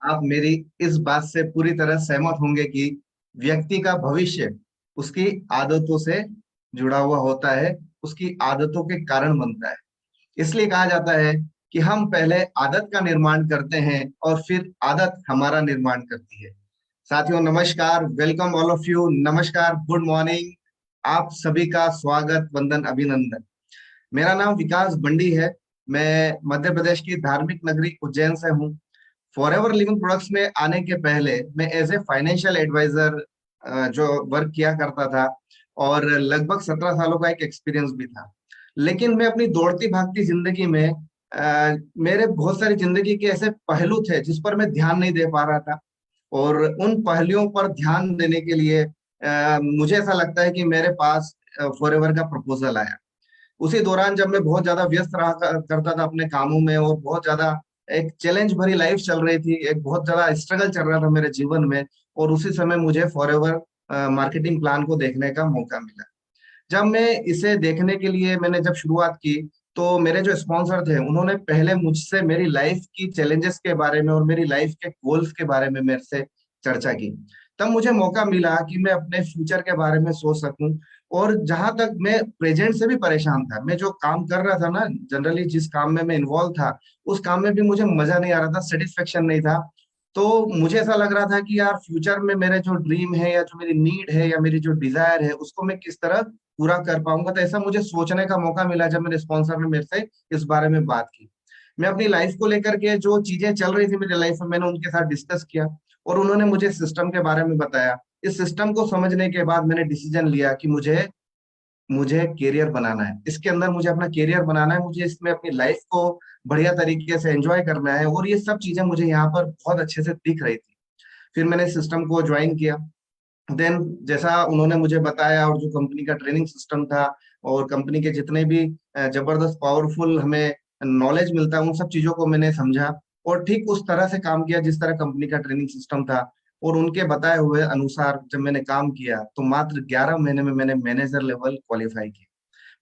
आप मेरी इस बात से पूरी तरह सहमत होंगे कि व्यक्ति का भविष्य उसकी आदतों से जुड़ा हुआ होता है, उसकी आदतों के कारण बनता है। इसलिए कहा जाता है कि हम पहले आदत का निर्माण करते हैं और फिर आदत हमारा निर्माण करती है। साथियों नमस्कार, वेलकम ऑल ऑफ यू, नमस्कार, गुड मॉर्निंग। आप सभी का स्वागत, वंदन, अभिनंदन। मेरा नाम विकास बंडी है। मैं मध्य प्रदेश की धार्मिक नगरी उज्जैन से हूँ। फॉरएवर लिविंग प्रोडक्ट्स में आने के पहले मैं एज ए फाइनेंशियल एडवाइजर जो वर्क किया करता था, और लगभग 17 सालों का एक एक्सपीरियंस भी था। लेकिन मैं अपनी दौड़ती भागती जिंदगी में मेरे बहुत सारी जिंदगी के ऐसे पहलू थे जिस पर मैं ध्यान नहीं दे पा रहा था। और उन पहलुओं पर ध्यान देने के लिए मुझे ऐसा लगता है कि मेरे पास फॉरएवर का प्रपोजल आया। उसी दौरान जब मैं बहुत ज्यादा व्यस्त रहा करता था अपने कामों में, और बहुत ज्यादा एक चैलेंज भरी लाइफ चल रही थी, एक बहुत ज्यादा स्ट्रगल चल रहा था मेरे जीवन में। और उसी समय मुझे फॉरएवर मार्केटिंग प्लान को देखने का मौका मिला। जब मैं इसे देखने के लिए मैंने जब शुरुआत की, तो मेरे जो स्पॉन्सर थे उन्होंने पहले मुझसे मेरी लाइफ की चैलेंजेस के बारे में और मेरी लाइफ के गोल्स के बारे में मेरे से चर्चा की। तब मुझे मौका मिला कि मैं अपने फ्यूचर के बारे में सोच सकूं। और जहां तक मैं प्रेजेंट से भी परेशान था, मैं जो काम कर रहा था ना, जनरली जिस काम में मैं इन्वॉल्व था, उस काम में भी मुझे मजा नहीं आ रहा था, सेटिस्फेक्शन नहीं था। तो मुझे ऐसा लग रहा था कि यार फ्यूचर में मेरे जो ड्रीम है या जो मेरी नीड है या मेरी जो डिजायर है उसको मैं किस तरह पूरा कर पाऊंगा। तो ऐसा मुझे सोचने का मौका मिला जब मेरे स्पॉन्सर ने मेरे से इस बारे में बात की। मैं अपनी लाइफ को लेकर के जो चीजें चल रही थी मेरी लाइफ में, मैंने उनके साथ डिस्कस किया। और उन्होंने मुझे सिस्टम के बारे में बताया। इस सिस्टम को समझने के बाद मैंने डिसीजन लिया कि मुझे मुझे करियर बनाना है, इसके अंदर मुझे अपना करियर बनाना है, मुझे इसमें अपनी लाइफ को बढ़िया तरीके से एंजॉय करना है। और ये सब चीजें मुझे यहाँ पर बहुत अच्छे से दिख रही थी। फिर मैंने सिस्टम को ज्वाइन किया। देन जैसा उन्होंने मुझे बताया, और जो कंपनी का ट्रेनिंग सिस्टम था, और कंपनी के जितने भी जबरदस्त पावरफुल हमें नॉलेज मिलता है, उन सब चीजों को मैंने समझा। और ठीक उस तरह से काम किया जिस तरह कंपनी का ट्रेनिंग सिस्टम था। और उनके बताए हुए अनुसार जब मैंने काम किया, तो मात्र 11 महीने में मैंने मैनेजर लेवल क्वालिफाई किया।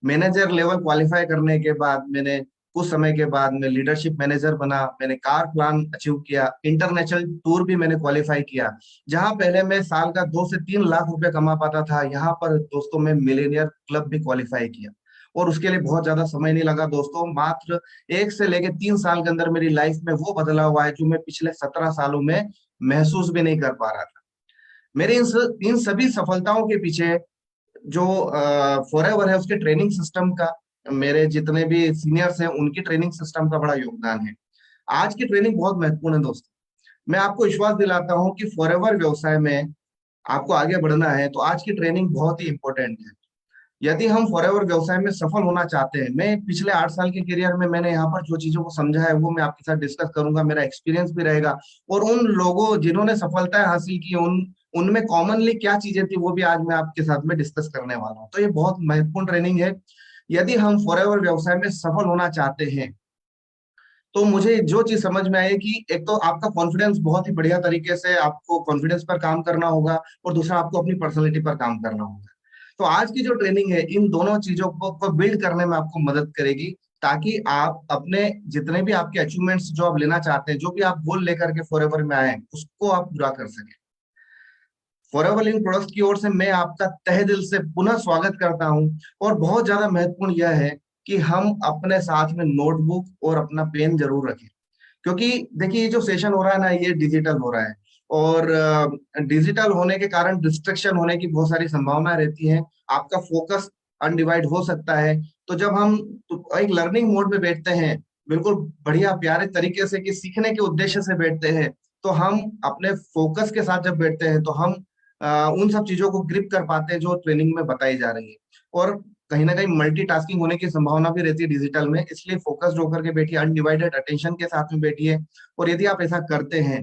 मैनेजर लेवल क्वालिफाई करने के बाद मैंने कुछ समय के बाद मैं लीडरशिप मैनेजर बना, मैंने कार प्लान अचीव किया, इंटरनेशनल टूर भी मैंने क्वालिफाई किया। जहां पहले मैं साल का 2 से 3 लाख रुपए कमा पाता था, यहाँ पर दोस्तों मैं मिलेनियर क्लब भी क्वालिफाई किया। और उसके लिए बहुत ज्यादा समय नहीं लगा दोस्तों, मात्र 1 से लेकर 3 साल के अंदर मेरी लाइफ में वो बदलाव हुआ है जो मैं पिछले 17 सालों में महसूस भी नहीं कर पा रहा था। मेरे इन सभी सफलताओं के पीछे जो फॉरएवर है उसके ट्रेनिंग सिस्टम का, मेरे जितने भी सीनियर्स हैं उनकी ट्रेनिंग सिस्टम का बड़ा योगदान है। आज की ट्रेनिंग बहुत महत्वपूर्ण है दोस्तों। मैं आपको विश्वास दिलाता हूं कि फॉरएवर व्यवसाय में आपको आगे बढ़ना है तो आज की ट्रेनिंग बहुत ही इंपॉर्टेंट है। यदि हम फॉरएवर व्यवसाय में सफल होना चाहते हैं, मैं पिछले 8 साल के करियर में मैंने यहाँ पर जो चीजों को समझा है वो मैं आपके साथ डिस्कस करूंगा, मेरा एक्सपीरियंस भी रहेगा। और उन लोगों जिन्होंने सफलता हासिल की, उनमें कॉमनली क्या चीजें थी वो भी आज मैं आपके साथ में डिस्कस करने वाला हूँ। तो ये बहुत महत्वपूर्ण ट्रेनिंग है। यदि हम फॉरएवर व्यवसाय में सफल होना चाहते हैं, तो मुझे जो चीज समझ में आई कि एक तो आपका कॉन्फिडेंस बहुत ही बढ़िया तरीके से, आपको कॉन्फिडेंस पर काम करना होगा, और दूसरा आपको अपनी पर्सनैलिटी पर काम करना होगा। तो आज की जो ट्रेनिंग है इन दोनों चीजों को बिल्ड करने में आपको मदद करेगी, ताकि आप अपने जितने भी आपके अचीवमेंट्स जो आप लेना चाहते हैं, जो भी आप गोल लेकर के फॉरएवर में आए हैं, उसको आप पूरा कर सके। फॉरएवर लिविंग प्रोडक्ट्स की ओर से मैं आपका तहे दिल से पुनः स्वागत करता हूं। और बहुत ज्यादा महत्वपूर्ण यह है कि हम अपने साथ में नोटबुक और अपना पेन जरूर रखें। क्योंकि देखिए, ये जो सेशन हो रहा है ना, ये डिजिटल हो रहा है। और डिजिटल होने के कारण डिस्ट्रक्शन होने की बहुत सारी संभावना रहती है। आपका फोकस अनडिवाइड हो सकता है। तो जब हम एक लर्निंग मोड में बैठते हैं, बिल्कुल बढ़िया प्यारे तरीके से कि सीखने के उद्देश्य से बैठते हैं, तो हम अपने फोकस के साथ जब बैठते हैं तो हम उन सब चीजों को ग्रिप कर पाते हैं जो ट्रेनिंग में बताई जा रही है। और कहीं ना कहीं मल्टीटास्किंग होने की संभावना भी रहती है डिजिटल में, इसलिए फोकस्ड होकर के बैठिए, अनडिवाइडेड अटेंशन के साथ में बैठिए। और यदि आप ऐसा करते हैं,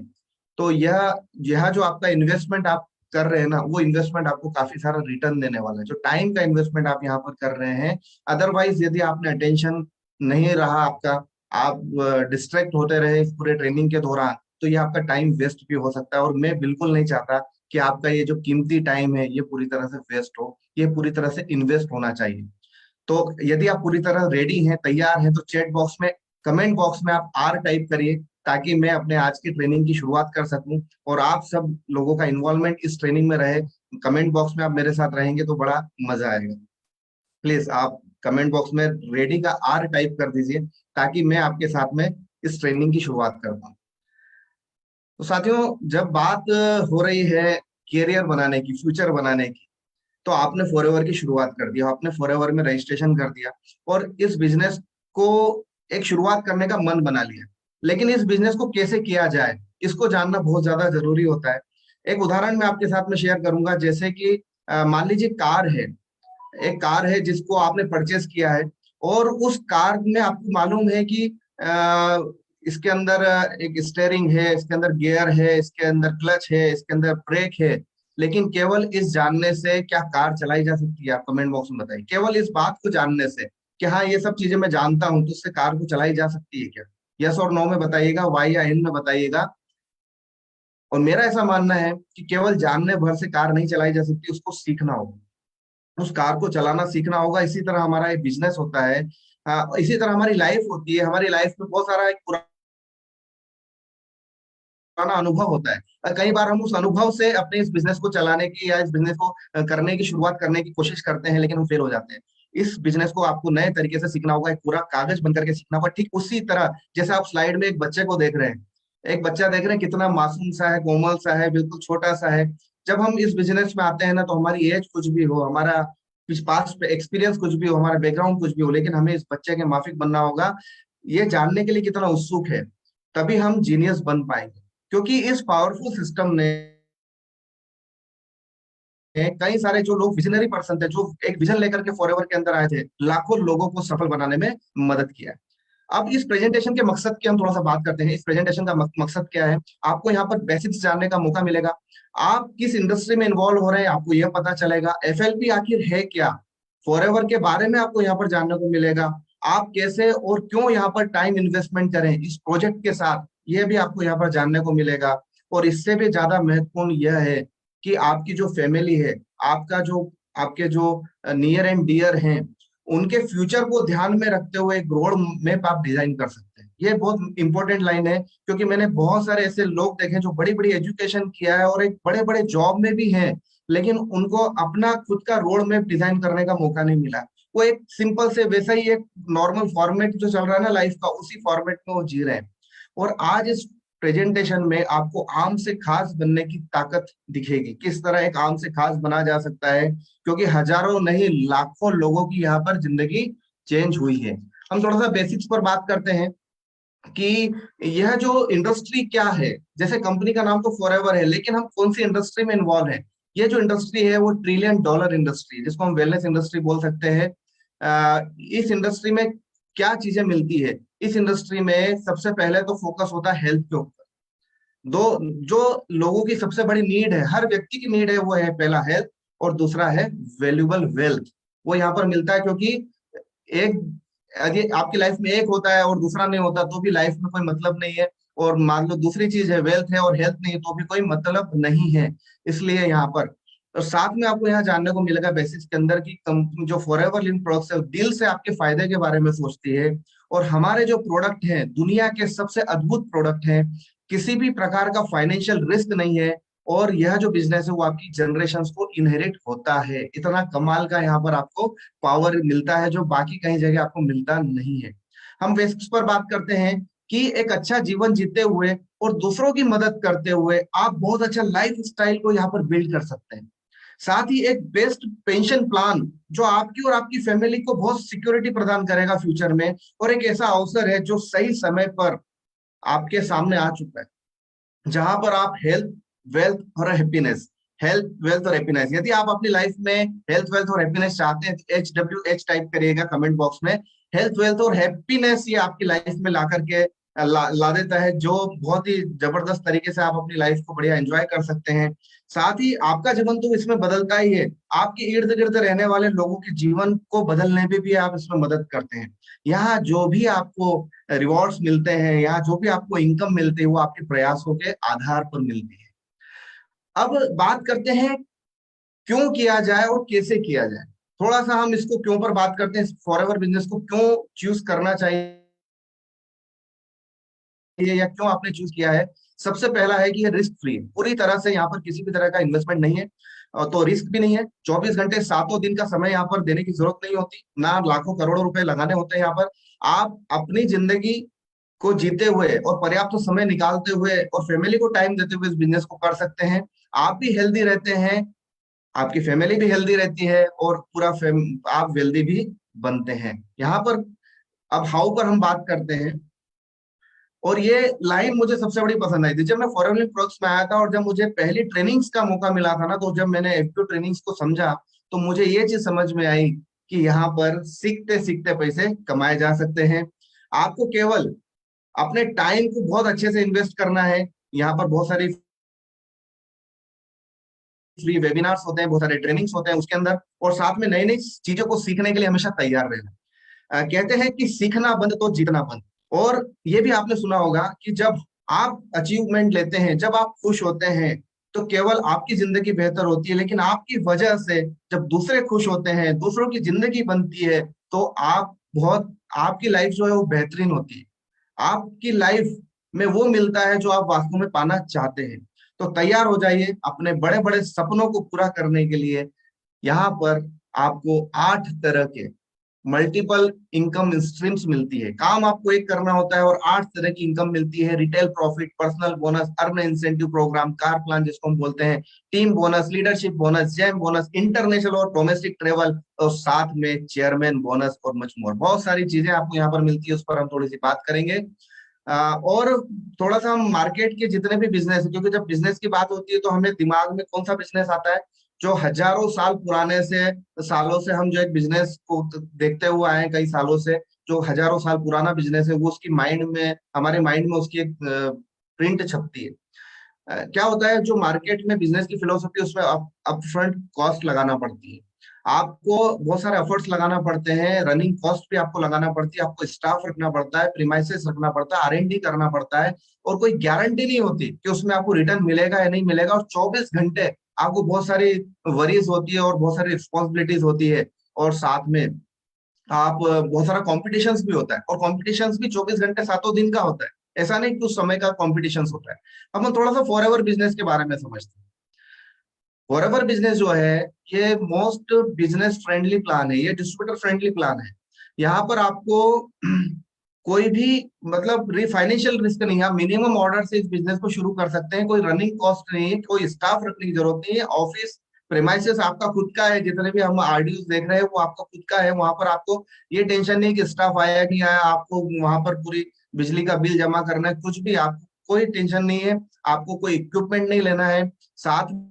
तो यह यह जो आपका इन्वेस्टमेंट आप कर रहे हैं ना, वो इन्वेस्टमेंट आपको काफी सारा रिटर्न देने वाला है, जो टाइम का इन्वेस्टमेंट आप यहाँ पर कर रहे हैं। अदरवाइज यदि आपने अटेंशन नहीं रहा आपका, आप डिस्ट्रैक्ट होते रहे इस पूरे ट्रेनिंग के दौरान, तो ये आपका टाइम वेस्ट भी हो सकता है। और मैं बिल्कुल नहीं चाहता कि आपका ये जो कीमती टाइम है ये पूरी तरह से वेस्ट हो। ये पूरी तरह से इन्वेस्ट होना चाहिए। तो यदि आप पूरी तरह रेडी हैं, तैयार हैं, तो चैट बॉक्स में, कमेंट बॉक्स में आप आर टाइप करिए। ताकि मैं अपने आज की ट्रेनिंग की शुरुआत कर सकूं और आप सब लोगों का इन्वॉल्वमेंट इस ट्रेनिंग में रहे। कमेंट बॉक्स में आप मेरे साथ रहेंगे तो बड़ा मजा आएगा। प्लीज आप कमेंट बॉक्स में रेडी का आर टाइप कर दीजिए, ताकि मैं आपके साथ में इस ट्रेनिंग की शुरुआत कर पाऊँ। तो साथियों, जब बात हो रही है करियर बनाने की, फ्यूचर बनाने की, तो आपने फॉरएवर की शुरुआत कर दिया, आपने फॉरएवर में रजिस्ट्रेशन कर दिया और इस बिजनेस को एक शुरुआत करने का मन बना लिया। लेकिन इस बिजनेस को कैसे किया जाए, इसको जानना बहुत ज्यादा जरूरी होता है। एक उदाहरण मैं आपके साथ में शेयर करूंगा। जैसे कि मान लीजिए कार है, एक कार है जिसको आपने परचेस किया है, और उस कार में आपको मालूम है कि अ, इसके अंदर एक स्टेयरिंग है, इसके अंदर गियर है, इसके अंदर क्लच है, इसके अंदर ब्रेक है। लेकिन केवल इस जानने से क्या कार चलाई जा सकती है? आप कमेंट बॉक्स में बताइए। केवल इस बात को जानने से कि हाँ ये सब चीजें मैं जानता हूं, तो उससे कार को चलाई जा सकती है क्या? यस और नो में बताइएगा, वाई या एन में बताइएगा। और मेरा ऐसा मानना है कि केवल जानने भर से कार नहीं चलाई जा सकती, उसको सीखना होगा, उस कार को चलाना सीखना होगा। इसी तरह हमारा एक बिजनेस होता है, इसी तरह हमारी लाइफ होती है। हमारी लाइफ में बहुत सारा एक पुराना अनुभव होता है, और कई बार हम उस अनुभव से अपने इस बिजनेस को चलाने की या इस बिजनेस को करने की शुरुआत करने की कोशिश करते हैं, लेकिन हम फेल हो जाते हैं। इस बिजनेस को आपको नए तरीके से सीखना होगा, एक पूरा कागज बन करके सीखना होगा। ठीक उसी तरह जैसे आप स्लाइड में एक बच्चे को देख रहे हैं, एक बच्चा देख रहे हैं, कितना मासूम सा है, कोमल सा है, बिल्कुल छोटा सा है। जब हम इस बिजनेस में आते हैं ना, तो हमारी एज कुछ भी हो, हमारा पास्ट एक्सपीरियंस कुछ भी हो, हमारा बैकग्राउंड कुछ भी हो, लेकिन हमें इस बच्चे के माफिक बनना होगा। ये जानने के लिए कितना उत्सुक है, तभी हम जीनियस बन पाएंगे। क्योंकि इस पावरफुल सिस्टम ने कई सारे जो लोग विजनरी पर्सन थे, जो एक विजन लेकर के फॉरएवर के अंदर आए थे, लाखों लोगों को सफल बनाने में मदद किया। अब इस प्रेजेंटेशन के मकसद की हम थोड़ा सा बात करते हैं। इस प्रेजेंटेशन का मकसद क्या है? आपको यहाँ पर बेसिक्स जानने का मौका मिलेगा। आप किस इंडस्ट्री में इन्वॉल्व हो रहे हैं आपको यह पता चलेगा। एफएलपी आखिर है क्या, फॉरएवर के बारे में आपको यहाँ पर जानने को मिलेगा। आप कैसे और क्यों यहाँ पर टाइम इन्वेस्टमेंट करें इस प्रोजेक्ट के साथ, यह भी आपको यहाँ पर जानने को मिलेगा। और इससे भी ज्यादा महत्वपूर्ण यह है कि आपकी जो फैमिली है, आपका जो आपके जो नियर एंड डियर हैं, उनके फ्यूचर को ध्यान में रखते हुए एक रोड मैप आप डिजाइन कर सकते हैं। ये बहुत इंपॉर्टेंट लाइन है, क्योंकि मैंने बहुत सारे ऐसे लोग देखे जो बड़ी बड़ी एजुकेशन किया है और एक बड़े बड़े जॉब में भी हैं, लेकिन उनको अपना खुद का रोड मैप डिजाइन करने का मौका नहीं मिला। वो एक सिंपल से वैसा ही एक नॉर्मल फॉर्मेट जो चल रहा है ना लाइफ का, उसी फॉर्मेट में वो जी रहे हैं। और आज इस प्रेजेंटेशन में आपको आम से खास बनने की ताकत दिखेगी, किस तरह एक आम से खास बना जा सकता है, क्योंकि हजारों नहीं लाखों लोगों की यहाँ पर जिंदगी चेंज हुई है। हम थोड़ा सा बेसिक्स पर बात करते हैं कि यह जो इंडस्ट्री क्या है। जैसे कंपनी का नाम तो फॉरएवर है, लेकिन हम कौन सी इंडस्ट्री में इन्वॉल्व है? ये जो इंडस्ट्री है वो ट्रिलियन डॉलर इंडस्ट्री, जिसको हम वेलनेस इंडस्ट्री बोल सकते हैं। इस इंडस्ट्री में क्या चीजें मिलती है? इस इंडस्ट्री में सबसे पहले तो फोकस होता है हेल्थ के ऊपर। दो जो लोगों की सबसे बड़ी नीड है, हर व्यक्ति की नीड है, वो है पहला हेल्थ, और दूसरा है वैल्यूबल वेल्थ। वो यहाँ पर मिलता है, क्योंकि एक यदि आपकी लाइफ में एक होता है और दूसरा नहीं होता तो भी लाइफ में कोई मतलब नहीं है। और मान लो दूसरी चीज है वेल्थ है और हेल्थ नहीं है, तो भी कोई मतलब नहीं है। इसलिए यहाँ पर और साथ में आपको यहाँ जानने को मिलेगा बेसिक्स के अंदर कि कंपनी जो फॉरएवर लिविंग प्रोडक्ट्स है, वो दिल से आपके फायदे के बारे में सोचती है। और हमारे जो प्रोडक्ट हैं दुनिया के सबसे अद्भुत प्रोडक्ट हैं, किसी भी प्रकार का फाइनेंशियल रिस्क नहीं है। और यह जो बिजनेस है वो आपकी जनरेशन को इनहेरिट होता है। इतना कमाल का यहाँ पर आपको पावर मिलता है, जो बाकी कहीं जगह आपको मिलता नहीं है। हम बेसिक्स पर बात करते हैं कि एक अच्छा जीवन जीते हुए और दूसरों की मदद करते हुए आप बहुत अच्छा लाइफ स्टाइल को यहाँ पर बिल्ड कर सकते हैं। साथ ही एक बेस्ट पेंशन प्लान जो आपकी और आपकी फैमिली को बहुत सिक्योरिटी प्रदान करेगा फ्यूचर में। और एक ऐसा अवसर है जो सही समय पर आपके सामने आ चुका है, जहां पर आप हेल्थ, वेल्थ और हैप्पीनेस, हेल्थ वेल्थ और हैप्पीनेस, यदि आप अपनी लाइफ में हेल्थ वेल्थ और हैप्पीनेस चाहते हैं तो HWH टाइप करिएगा कमेंट बॉक्स में। हेल्थ वेल्थ और हैप्पीनेस ये आपकी लाइफ में ला करके ला देता है, जो बहुत ही जबरदस्त तरीके से आप अपनी लाइफ को बढ़िया एंजॉय कर सकते हैं। साथ ही आपका जीवन तो इसमें बदलता ही है, आपके इर्द गिर्द रहने वाले लोगों के जीवन को बदलने में भी आप इसमें मदद करते हैं। यहाँ जो भी आपको रिवॉर्ड्स मिलते हैं, यहाँ जो भी आपको इनकम मिलती है, वो आपके प्रयासों के आधार पर मिलती है। अब बात करते हैं क्यों किया जाए और कैसे किया जाए। थोड़ा सा हम इसको क्यों पर बात करते हैं, फॉरएवर बिजनेस को क्यों चूज करना चाहिए या क्यों आपने चूज किया है? सबसे पहला है कि ये रिस्क फ्री है, पूरी तरह से यहाँ पर किसी भी तरह का इन्वेस्टमेंट नहीं है, तो रिस्क भी नहीं है। 24 घंटे 7 दिन का समय यहाँ पर देने की जरूरत नहीं होती, ना लाखों करोड़ों रुपए लगाने होते हैं यहाँ पर। आप अपनी जिंदगी को जीते हुए और पर्याप्त समय निकालते हुए और फैमिली को टाइम देते हुए इस बिजनेस को कर सकते हैं। आप भी हेल्दी रहते हैं, आपकी फैमिली भी हेल्दी रहती है, और आप वेल्दी भी बनते हैं यहाँ पर। अब हाउ पर हम बात करते हैं, और ये लाइन मुझे सबसे बड़ी पसंद आई थी जब मैं फॉरेन प्रोडक्ट्स में आया था, और जब मुझे पहली ट्रेनिंग्स का मौका मिला था ना, तो जब मैंने एफपीओ ट्रेनिंग्स को समझा, तो मुझे ये चीज समझ में आई कि यहाँ पर सीखते सीखते पैसे कमाए जा सकते हैं। आपको केवल अपने टाइम को बहुत अच्छे से इन्वेस्ट करना है। यहाँ पर बहुत सारी फ्री वेबिनार्स होते हैं, बहुत सारे ट्रेनिंग्स होते हैं उसके अंदर, और साथ में नई नई चीजों को सीखने के लिए हमेशा तैयार रहना। कहते हैं कि सीखना बंद तो जीतना बंद। और ये भी आपने सुना होगा कि जब आप अचीवमेंट लेते हैं, जब आप खुश होते हैं, तो केवल आपकी जिंदगी बेहतर होती है, लेकिन आपकी वजह से जब दूसरे खुश होते हैं, दूसरों की जिंदगी बनती है, तो आपकी लाइफ जो है वो बेहतरीन होती है। आपकी लाइफ में वो मिलता है जो आप वास्तव में पाना चाहते हैं। तो तैयार हो जाइए अपने बड़े बड़े सपनों को पूरा करने के लिए। यहाँ पर आपको 8 तरह के मल्टीपल इनकम स्ट्रीम्स मिलती है। काम आपको एक करना होता है और 8 तरह की इनकम मिलती है। Retail profit, personal bonus, earn incentive program, car plan जिसको हम बोलते हैं, team bonus, leadership bonus, jam bonus, international और डोमेस्टिक ट्रेवल, और साथ में चेयरमैन बोनस और मच मोर। बहुत सारी चीजें आपको यहाँ पर मिलती है, उस पर हम थोड़ी सी बात करेंगे। और थोड़ा सा हम मार्केट के जितने भी बिजनेस है, क्योंकि जब बिजनेस की बात होती है तो हमें दिमाग में कौन सा बिजनेस आता है? जो हजारों साल पुराने से सालों से हम जो एक बिजनेस को देखते हुए आए हैं, कई सालों से, जो हजारों साल पुराना बिजनेस है, वो उसकी माइंड में, हमारे माइंड में उसकी एक प्रिंट छपती है। क्या होता है, जो मार्केट में बिजनेस की फिलोसफी, उसमें अपफ्रंट कॉस्ट लगाना पड़ती है। आपको बहुत सारे एफर्ट्स लगाना पड़ते हैं, रनिंग कॉस्ट भी आपको लगाना पड़ती है, आपको स्टाफ रखना पड़ता है, प्रीमाइसेस रखना पड़ता है, आरएनडी करना पड़ता है, और कोई गारंटी नहीं होती कि उसमें आपको रिटर्न मिलेगा या नहीं मिलेगा। और 24 घंटे आपको बहुत सारी वरीज होती है और बहुत सारी रिस्पॉन्सिबिलिटीज होती है, और साथ में आप बहुत सारा कॉम्पिटिशन्स भी होता है, और कॉम्पिटिशन्स भी 24 घंटे 7 दिन का होता है। ऐसा नहीं कि उस समय का कॉम्पिटिशन्स होता है। अब हम थोड़ा सा फॉरएवर बिजनेस के बारे में समझते हैं। फॉरएवर बिजनेस जो है, ये मोस्ट बिजनेस फ्रेंडली प्लान है, ये डिस्ट्रीब्यूटर फ्रेंडली प्लान है। यहाँ पर आपको कोई भी मतलब फाइनेंशियल रिस्क नहीं है। आप मिनिमम ऑर्डर से इस बिजनेस को शुरू कर सकते हैं। कोई रनिंग कॉस्ट नहीं है, कोई स्टाफ रखने की जरूरत नहीं है। ऑफिस प्रेमाइसेस आपका खुद का है, जितने भी हम आरडीओ देख रहे हैं वो आपका खुद का है। वहां पर आपको ये टेंशन नहीं कि स्टाफ आया कि नहीं आया, आपको वहां पर पूरी बिजली का बिल जमा करना है, कुछ भी आपको कोई टेंशन नहीं है। आपको कोई इक्विपमेंट नहीं लेना है। साथ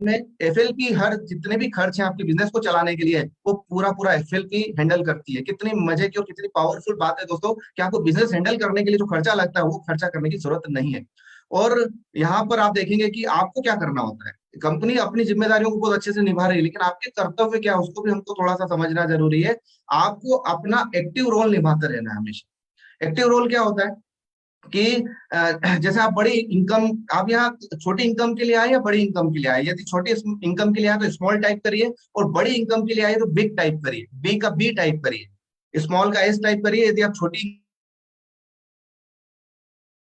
में एफएलपी, हर जितने भी खर्च हैं आपके बिजनेस को चलाने के लिए, वो पूरा पूरा एफएलपी हैंडल करती है। कितनी मजे की और कितनी पावरफुल बात है दोस्तों कि आपको बिजनेस हैंडल करने के लिए जो खर्चा लगता है, वो खर्चा करने की जरूरत नहीं है। और यहाँ पर आप देखेंगे कि आपको क्या करना होता है। कंपनी अपनी जिम्मेदारियों को बहुत अच्छे से निभा रही है, लेकिन आपके कर्तव्य क्या है उसको भी हमको थोड़ा सा समझना जरूरी है। आपको अपना एक्टिव रोल निभाते रहना है हमेशा। एक्टिव रोल क्या होता है कि जैसे आप बड़ी इनकम, आप यहाँ छोटी इनकम के लिए आए या बड़ी इनकम के लिए आए? यदि छोटी इनकम के लिए आए तो स्मॉल टाइप करिए, और बड़ी इनकम के लिए आए तो बिग टाइप करिए, बी का बी टाइप करिए, स्मॉल का एस टाइप करिए। यदि आप छोटी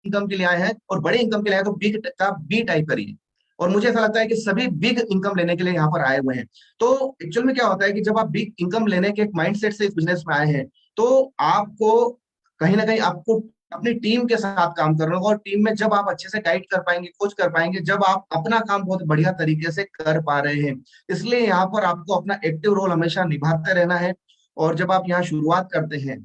इनकम के लिए आए हैं और बड़े इनकम के लिए आए तो बिग का बी टाइप करिए। और मुझे ऐसा लगता है कि सभी बिग इनकम लेने के लिए यहाँ पर आए हुए हैं। तो एक्चुअल में क्या होता है कि जब आप बिग इनकम लेने के एक माइंडसेट से इस बिजनेस में आए हैं, तो आपको कहीं ना कहीं आपको अपनी टीम के साथ काम करना होगा। और टीम में जब आप अच्छे से गाइड कर पाएंगे, कोच कर पाएंगे, जब आप अपना काम बहुत बढ़िया तरीके से कर पा रहे हैं। इसलिए यहाँ पर आपको अपना एक्टिव रोल हमेशा निभाते रहना है। और जब आप यहाँ शुरुआत करते हैं,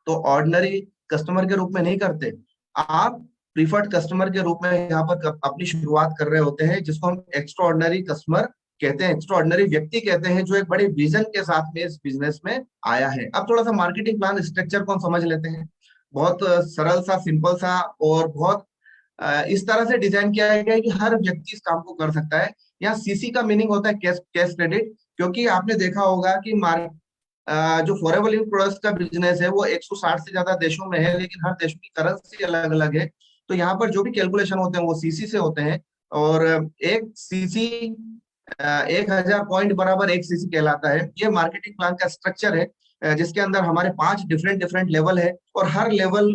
तो ऑर्डिनरी कस्टमर के रूप में नहीं करते, आप प्रीफर्ड कस्टमर के रूप में यहाँ पर अपनी शुरुआत कर रहे होते हैं, जिसको हम एक्स्ट्रा ऑर्डिनरी कस्टमर कहते हैं, एक्स्ट्रा ऑर्डिनरी व्यक्ति कहते हैं, जो एक बड़े विजन के साथ में इस बिजनेस में आया है। अब थोड़ा सा मार्केटिंग प्लान स्ट्रक्चर को हम समझ लेते हैं। बहुत सरल सा, सिंपल सा, और बहुत इस तरह से डिजाइन किया गया है कि हर व्यक्ति इस काम को कर सकता है। यहाँ सीसी का मीनिंग होता है कैश कैश क्रेडिट। क्योंकि आपने देखा होगा कि जो फॉरेवर लिंक प्रोडक्ट्स का बिजनेस है, वो 160 से ज्यादा देशों में है, लेकिन हर देश की करेंसी अलग अलग है। तो यहाँ पर जो भी कैलकुलेशन होते हैं वो सीसी से होते हैं। और एक सीसी 1000 पॉइंट बराबर 1 सीसी कहलाता है। ये मार्केटिंग प्लान का स्ट्रक्चर है। जिसके अंदर हमारे 5 डिफरेंट डिफरेंट लेवल है, और हर लेवल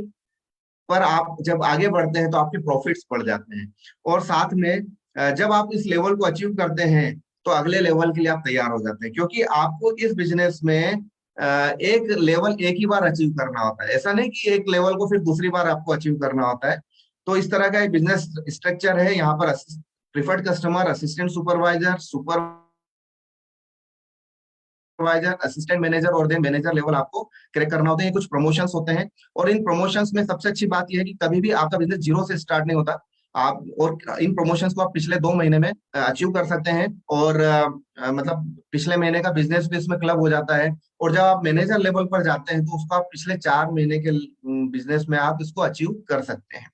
पर आप जब आगे बढ़ते हैं तो आपके प्रॉफिट्स बढ़ जाते हैं। और साथ में जब आप इस लेवल को अचीव करते हैं तो अगले लेवल के लिए आप तैयार हो जाते हैं, क्योंकि आपको इस बिजनेस में एक लेवल एक ही बार अचीव करना होता है। ऐसा नहीं कि एक लेवल को फिर दूसरी बार आपको अचीव करना होता है। तो इस तरह का एक बिजनेस स्ट्रक्चर है यहाँ पर। Preferred customer, assistant supervisor, supervisor, assistant manager और देन मैनेजर लेवल आपको क्रैक करना होता है। ये कुछ प्रमोशंस होते हैं, और इन प्रमोशंस में सबसे अच्छी बात यह है कि कभी भी आपका बिजनेस जीरो से स्टार्ट नहीं होता। आप और इन प्रमोशंस को आप पिछले 2 महीने में अचीव कर सकते हैं, और मतलब पिछले महीने का बिजनेस भी इसमें क्लब हो जाता है। और जब आप मैनेजर लेवल पर जाते हैं तो उसको आप पिछले 4 महीने के बिजनेस में आप इसको अचीव कर सकते हैं।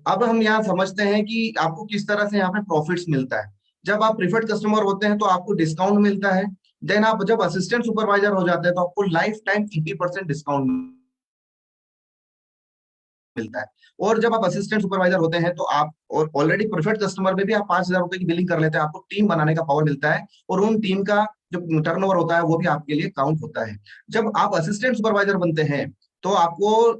अब हम यहाँ समझते हैं कि आपको किस तरह से यहाँ पे प्रॉफिट्स मिलता है। जब आप प्रीफर्ड कस्टमर होते हैं तो आपको डिस्काउंट मिलता है। देन आप जब असिस्टेंट सुपरवाइजर हो जाते हैं तो आपको लाइफ टाइम 30% डिस्काउंट मिलता है। और जब आप असिस्टेंट सुपरवाइजर होते हैं तो आप, और ऑलरेडी प्रीफर्ड कस्टमर में भी आप 5,000 रुपए की बिलिंग कर लेते हैं, आपको टीम बनाने का पावर मिलता है, और उन टीम का जो टर्नओवर होता है वो भी आपके लिए काउंट होता है। जब आप असिस्टेंट सुपरवाइजर बनते हैं तो आपको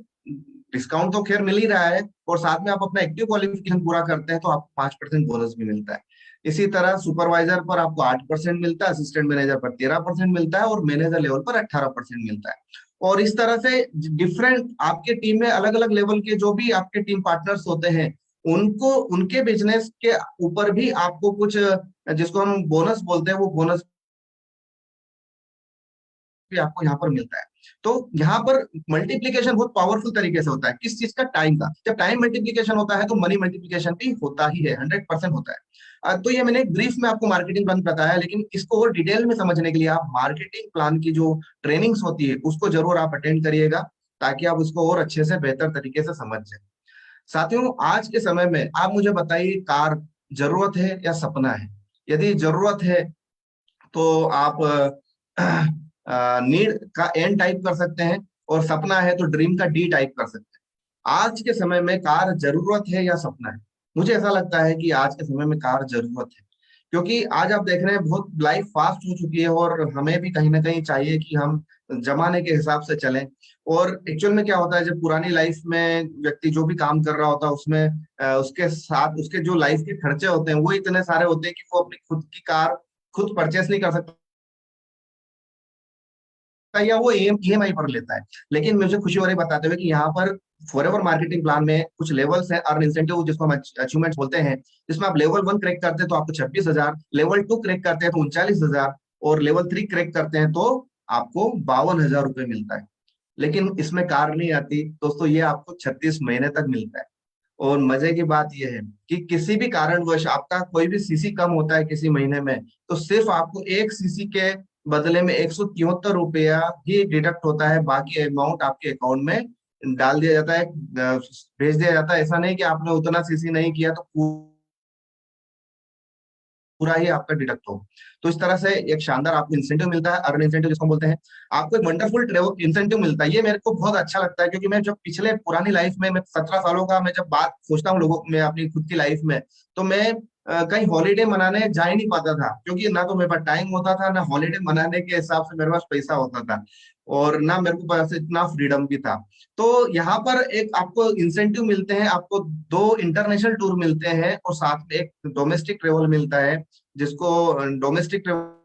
डिस्काउंट तो खैर मिल ही रहा है, और साथ में आप अपना एक्टिव क्वालिफिकेशन पूरा करते हैं तो आपको 5% बोनस भी मिलता है। इसी तरह सुपरवाइजर पर आपको 8% मिलता है, असिस्टेंट मैनेजर पर 13% मिलता है, और मैनेजर लेवल पर 18% मिलता है। और इस तरह से डिफरेंट आपके टीम में अलग अलग लेवल के जो भी आपके टीम पार्टनर्स होते हैं, उनको उनके बिजनेस के ऊपर भी आपको कुछ, जिसको हम बोनस बोलते हैं, वो बोनस भी आपको यहाँ पर मिलता है। तो यहाँ पर मल्टीप्लीकेशन बहुत पावरफुल तरीके से होता है। किस चीज का? टाइम का। जब टाइम मल्टीप्लीकेशन होता है तो मनी मल्टीप्लीकेशन भी होता ही है, 100% होता है। तो ये मैंने एक ब्रीफ में आपको मार्केटिंग प्लान बताया, लेकिन इसको और डिटेल में समझने के लिए आप मार्केटिंग प्लान की जो ट्रेनिंग्स होती है उसको जरूर आप अटेंड करिएगा, ताकि आप उसको और अच्छे से बेहतर तरीके से समझ जाए। साथियों, आज के समय में आप मुझे बताइए, कार जरूरत है या सपना है? यदि जरूरत है तो आप नीड का एन टाइप कर सकते हैं, और सपना है तो ड्रीम का डी टाइप कर सकते हैं। आज के समय में कार जरूरत है या सपना है? मुझे ऐसा लगता है कि आज के समय में कार जरूरत है, क्योंकि आज आप देख रहे हैं बहुत लाइफ फास्ट हो चुकी है, और हमें भी कहीं ना कहीं चाहिए कि हम जमाने के हिसाब से चलें। और एक्चुअल में क्या होता है, जब पुरानी लाइफ में व्यक्ति जो भी काम कर रहा होता है उसमें उसके साथ उसके जो लाइफ के खर्चे होते हैं वो इतने सारे होते हैं कि वो अपनी खुद की कार खुद परचेस नहीं कर सकता, या वो ईएमआई पर लेता है। लेकिन मुझे खुशी हो रही है बताते हुए कि यहाँ पर फॉरएवर मार्केटिंग प्लान में कुछ लेवल्स हैं, अर्न इंसेंटिव जिसको हम अचीवमेंट बोलते हैं, जिसमें आप लेवल 1 क्रैक करते हैं तो आपको 26,000, लेवल 2 क्रैक करते हैं तो 39,000, और लेवल 3 क्रैक करते हैं तो आपको 52,000 रुपये मिलता है। लेकिन इसमें कार नहीं आती दोस्तों, ये आपको 36 महीने तक मिलता है। और मजे की बात यह है कि किसी भी कारणवश आपका कोई भी सीसी कम होता है किसी महीने में, तो सिर्फ आपको 1 सीसी के बदले में 173 रुपया ही डिडक्ट होता है, बाकी अमाउंट आपके अकाउंट में डाल दिया जाता है, भेज दिया जाता है। ऐसा नहीं कि आपने उतना सीसी नहीं किया तो पूरा ही आपका डिडक्ट हो। तो इस तरह से एक शानदार आपको इंसेंटिव मिलता है, अर्न इंसेंटिव जिसको हम बोलते हैं। आपको एक वंडरफुल ट्रेवल इंसेंटिव मिलता है, ये मेरे को बहुत अच्छा लगता है, क्योंकि मैं जब पिछले पुरानी लाइफ में, मैं 17 सालों का मैं जब बात सोचता हूँ लोगों में अपनी खुद की लाइफ में, तो मैं कहीं हॉलीडे मनाने जा ही नहीं पाता था, क्योंकि ना तो मेरे पास टाइम होता था, ना हॉलीडे मनाने के हिसाब से मेरे पास पैसा होता था, और ना मेरे को पास इतना फ्रीडम भी था। तो यहाँ पर एक आपको इंसेंटिव मिलते हैं, आपको 2 इंटरनेशनल टूर मिलते हैं, और साथ में एक डोमेस्टिक ट्रेवल मिलता है, जिसको डोमेस्टिक ट्रेवल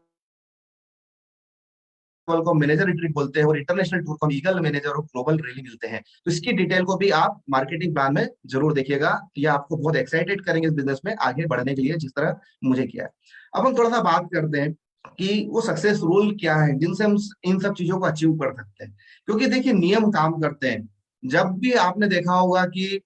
को मैनेजर रिट्रीट बोलते हैं, और इंटरनेशनल टूर को ईगल मैनेजर और ग्लोबल रैली मिलते हैं। तो इसकी डिटेल को भी आप मार्केटिंग प्लान में जरूर देखिएगा, ये आपको बहुत एक्साइटेड करेंगे इस बिजनेस में आगे बढ़ने के लिए, जिस तरह मुझे किया है। अब हम थोड़ा सा बात करते हैं कि वो सक्सेस रूल क्या है जिनसे हम इन सब चीजों को अचीव कर सकते हैं। क्योंकि देखिए, नियम काम करते हैं। जब भी आपने देखा होगा कि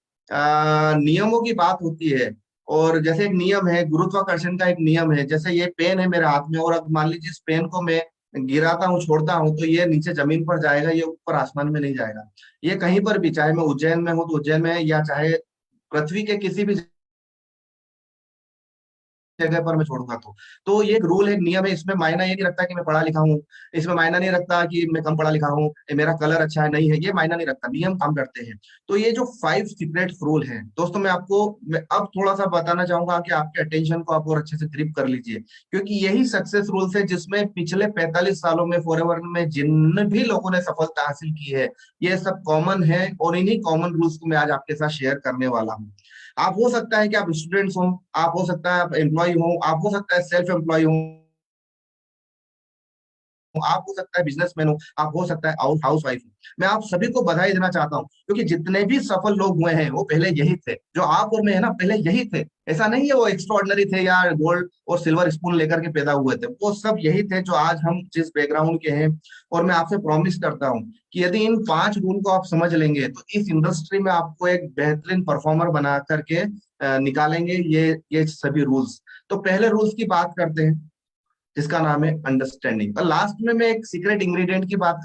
नियमों की बात होती है, और जैसे एक नियम है गुरुत्वाकर्षण का, एक नियम है, जैसे ये पेन है मेरे हाथ में, और अब मान लीजिए इस पेन को मैं गिराता हूँ, छोड़ता हूँ, तो ये नीचे जमीन पर जाएगा, ये ऊपर आसमान में नहीं जाएगा। ये कहीं पर भी, चाहे मैं उज्जैन में हूँ तो उज्जैन में, या चाहे पृथ्वी के किसी भी जगह पर मैं छोड़ूंगा तो ये एक रूल है, एक नियम है। इसमें मायना ये नहीं रखता कि मैं पढ़ा लिखा हूँ, इसमें मायना नहीं रखता कि मैं कम पढ़ा लिखा हूँ, मेरा कलर अच्छा है नहीं है, ये मायना नहीं रखता, नियम काम करते हैं। तो ये जो 5 सीक्रेट रूल हैं दोस्तों, मैं अब थोड़ा सा बताना चाहूंगा कि आपके अटेंशन को आप और अच्छे से ग्रिप कर लीजिए, क्योंकि यही सक्सेस रूल्स है जिसमें पिछले 45 सालों में फॉरएवर में जिन भी लोगों ने सफलता हासिल की है, ये सब कॉमन है, और इन्हीं कॉमन रूल्स को मैं आज आपके साथ शेयर करने वाला हूँ। आप हो सकता है कि आप स्टूडेंट्स हो, आप हो सकता है आप एम्प्लॉय हो, आप हो सकता है सेल्फ एम्प्लॉय हो, आप हो सकता है बिजनेसमैन हो, आप हो सकता है हाउस वाइफ हो। मैं आप सभी को बधाई देना चाहता हूँ, क्योंकि जितने भी सफल लोग हुए हैं वो पहले यही थे, जो आप और मैं है ना, पहले यही थे। ऐसा नहीं है वो एक्स्ट्रॉर्डनरी थे या गोल्ड और सिल्वर स्पून लेकर के पैदा हुए थे, वो सब यही थे जो आज हम जिस बैकग्राउंड के हैं। और मैं आपसे प्रॉमिस करता हूँ कि यदि इन 5 रूल को आप समझ लेंगे तो इस इंडस्ट्री में आपको एक बेहतरीन परफॉर्मर बना करके निकालेंगे ये सभी रूल्स। तो पहले रूल्स की बात करते हैं, जिसका नाम है अंडरस्टैंडिंग। और लास्ट में मैं एक सीक्रेट इंग्रेडिएंट की बात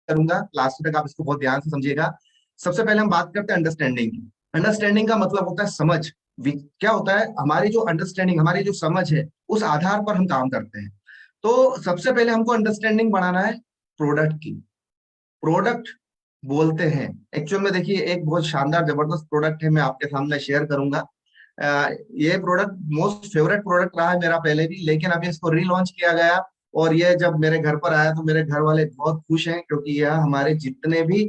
करूंगा, लास्ट तक आप इसको बहुत ध्यान से समझिएगा। सबसे पहले हम बात करते हैं अंडरस्टैंडिंग की। अंडरस्टैंडिंग का मतलब होता है समझ। क्या होता है, हमारी जो अंडरस्टैंडिंग, हमारी जो समझ है, उस आधार पर हम काम करते हैं। तो सबसे पहले हमको अंडरस्टैंडिंग बढ़ाना है प्रोडक्ट की। प्रोडक्ट बोलते हैं, एक्चुअल में देखिए एक बहुत शानदार जबरदस्त प्रोडक्ट है, मैं आपके सामने शेयर करूंगा। ये प्रोडक्ट मोस्ट फेवरेट प्रोडक्ट रहा है मेरा पहले भी, लेकिन अभी इसको रीलॉन्च किया गया, और ये जब मेरे घर पर आया तो मेरे घर वाले बहुत खुश हैं, क्योंकि यह हमारे जितने भी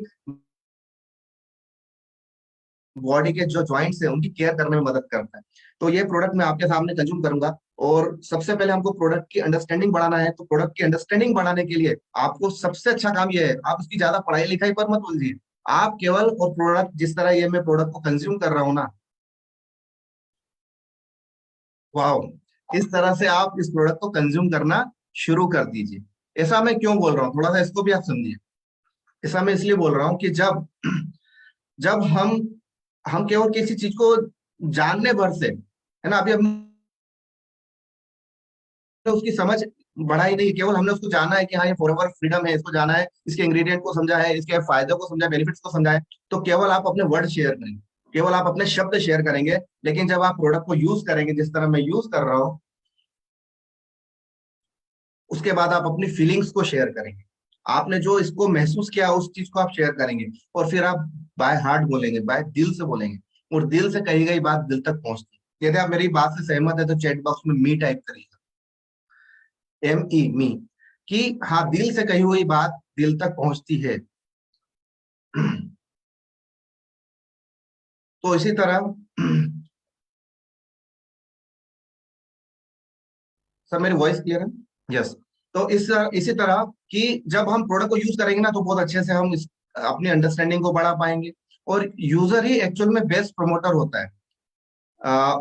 बॉडी के जो जॉइंट्स हैं उनकी केयर करने में मदद करता है। तो ये प्रोडक्ट मैं आपके सामने कंज्यूम करूंगा। और सबसे पहले हमको प्रोडक्ट की अंडरस्टैंडिंग बढ़ाना है, तो प्रोडक्ट की अंडरस्टैंडिंग बढ़ाने के लिए आपको सबसे अच्छा काम ये है, आप उसकी ज्यादा पढ़ाई लिखाई पर मत उलझिए। आप केवल और प्रोडक्ट, जिस तरह ये मैं प्रोडक्ट को कंज्यूम कर रहा हूँ ना, वाह, इस तरह से आप इस प्रोडक्ट को कंज्यूम करना शुरू कर दीजिए। ऐसा मैं क्यों बोल रहा हूँ, थोड़ा सा इसको भी आप समझिए। ऐसा मैं इसलिए बोल रहा हूँ कि जब जब हम केवल किसी चीज को जानने भर से, है ना, अभी हमने उसकी समझ बढ़ाई नहीं, केवल हमने उसको जाना है कि हाँ ये फॉरएवर फ्रीडम है, इसको जाना है, इसके इंग्रेडिएंट को समझा है, इसके फायदों को समझा, बेनिफिट्स को समझा है, तो केवल आप अपने वर्ड शेयर करेंगे, केवल आप अपने शब्द शेयर करेंगे। लेकिन जब आप प्रोडक्ट को यूज करेंगे जिस तरह मैं यूज कर रहा हूँ, उसके बाद आप अपनी फीलिंग्स को शेयर करेंगे। आपने जो इसको महसूस किया उस चीज को आप शेयर करेंगे, और फिर आप बाय हार्ट बोलेंगे, बाय दिल से बोलेंगे, और दिल से कही गई बात दिल तक पहुंचती है। यदि आप मेरी बात से सहमत है तो चैट बॉक्स में मी टाइप करिएगा, ME, मी, कि हाँ दिल से कही हुई बात दिल तक पहुंचती है। तो इसी तरह सर मेरी वॉइस क्लियर है? यस। तो इसी तरह कि जब हम प्रोडक्ट को यूज करेंगे ना, तो बहुत अच्छे से हम अपनी अंडरस्टैंडिंग को बढ़ा पाएंगे। और यूजर ही एक्चुअल में बेस्ट प्रमोटर होता है।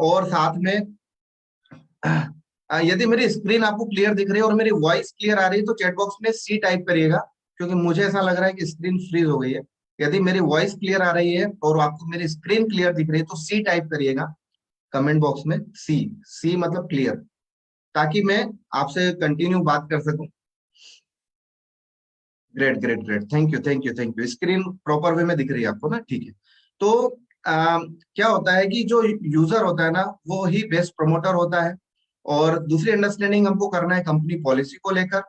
और साथ में यदि मेरी स्क्रीन आपको क्लियर दिख रही है और मेरी वॉइस क्लियर आ रही है तो चैट बॉक्स में सी टाइप करिएगा, क्योंकि मुझे ऐसा लग रहा है कि स्क्रीन फ्रीज हो गई है। यदि मेरी वॉइस क्लियर आ रही है और आपको मेरी स्क्रीन क्लियर दिख रही है तो सी टाइप करिएगा कमेंट बॉक्स में, सी, सी मतलब क्लियर, ताकि मैं आपसे कंटिन्यू बात कर सकूं। Great great great, thank you thank you thank you. Screen proper way में दिख रही है आपको ना, ठीक है। तो क्या होता है कि जो यूजर होता है ना, वो ही बेस्ट प्रमोटर होता है। और दूसरी अंडरस्टैंडिंग हमको करना है कंपनी पॉलिसी को लेकर।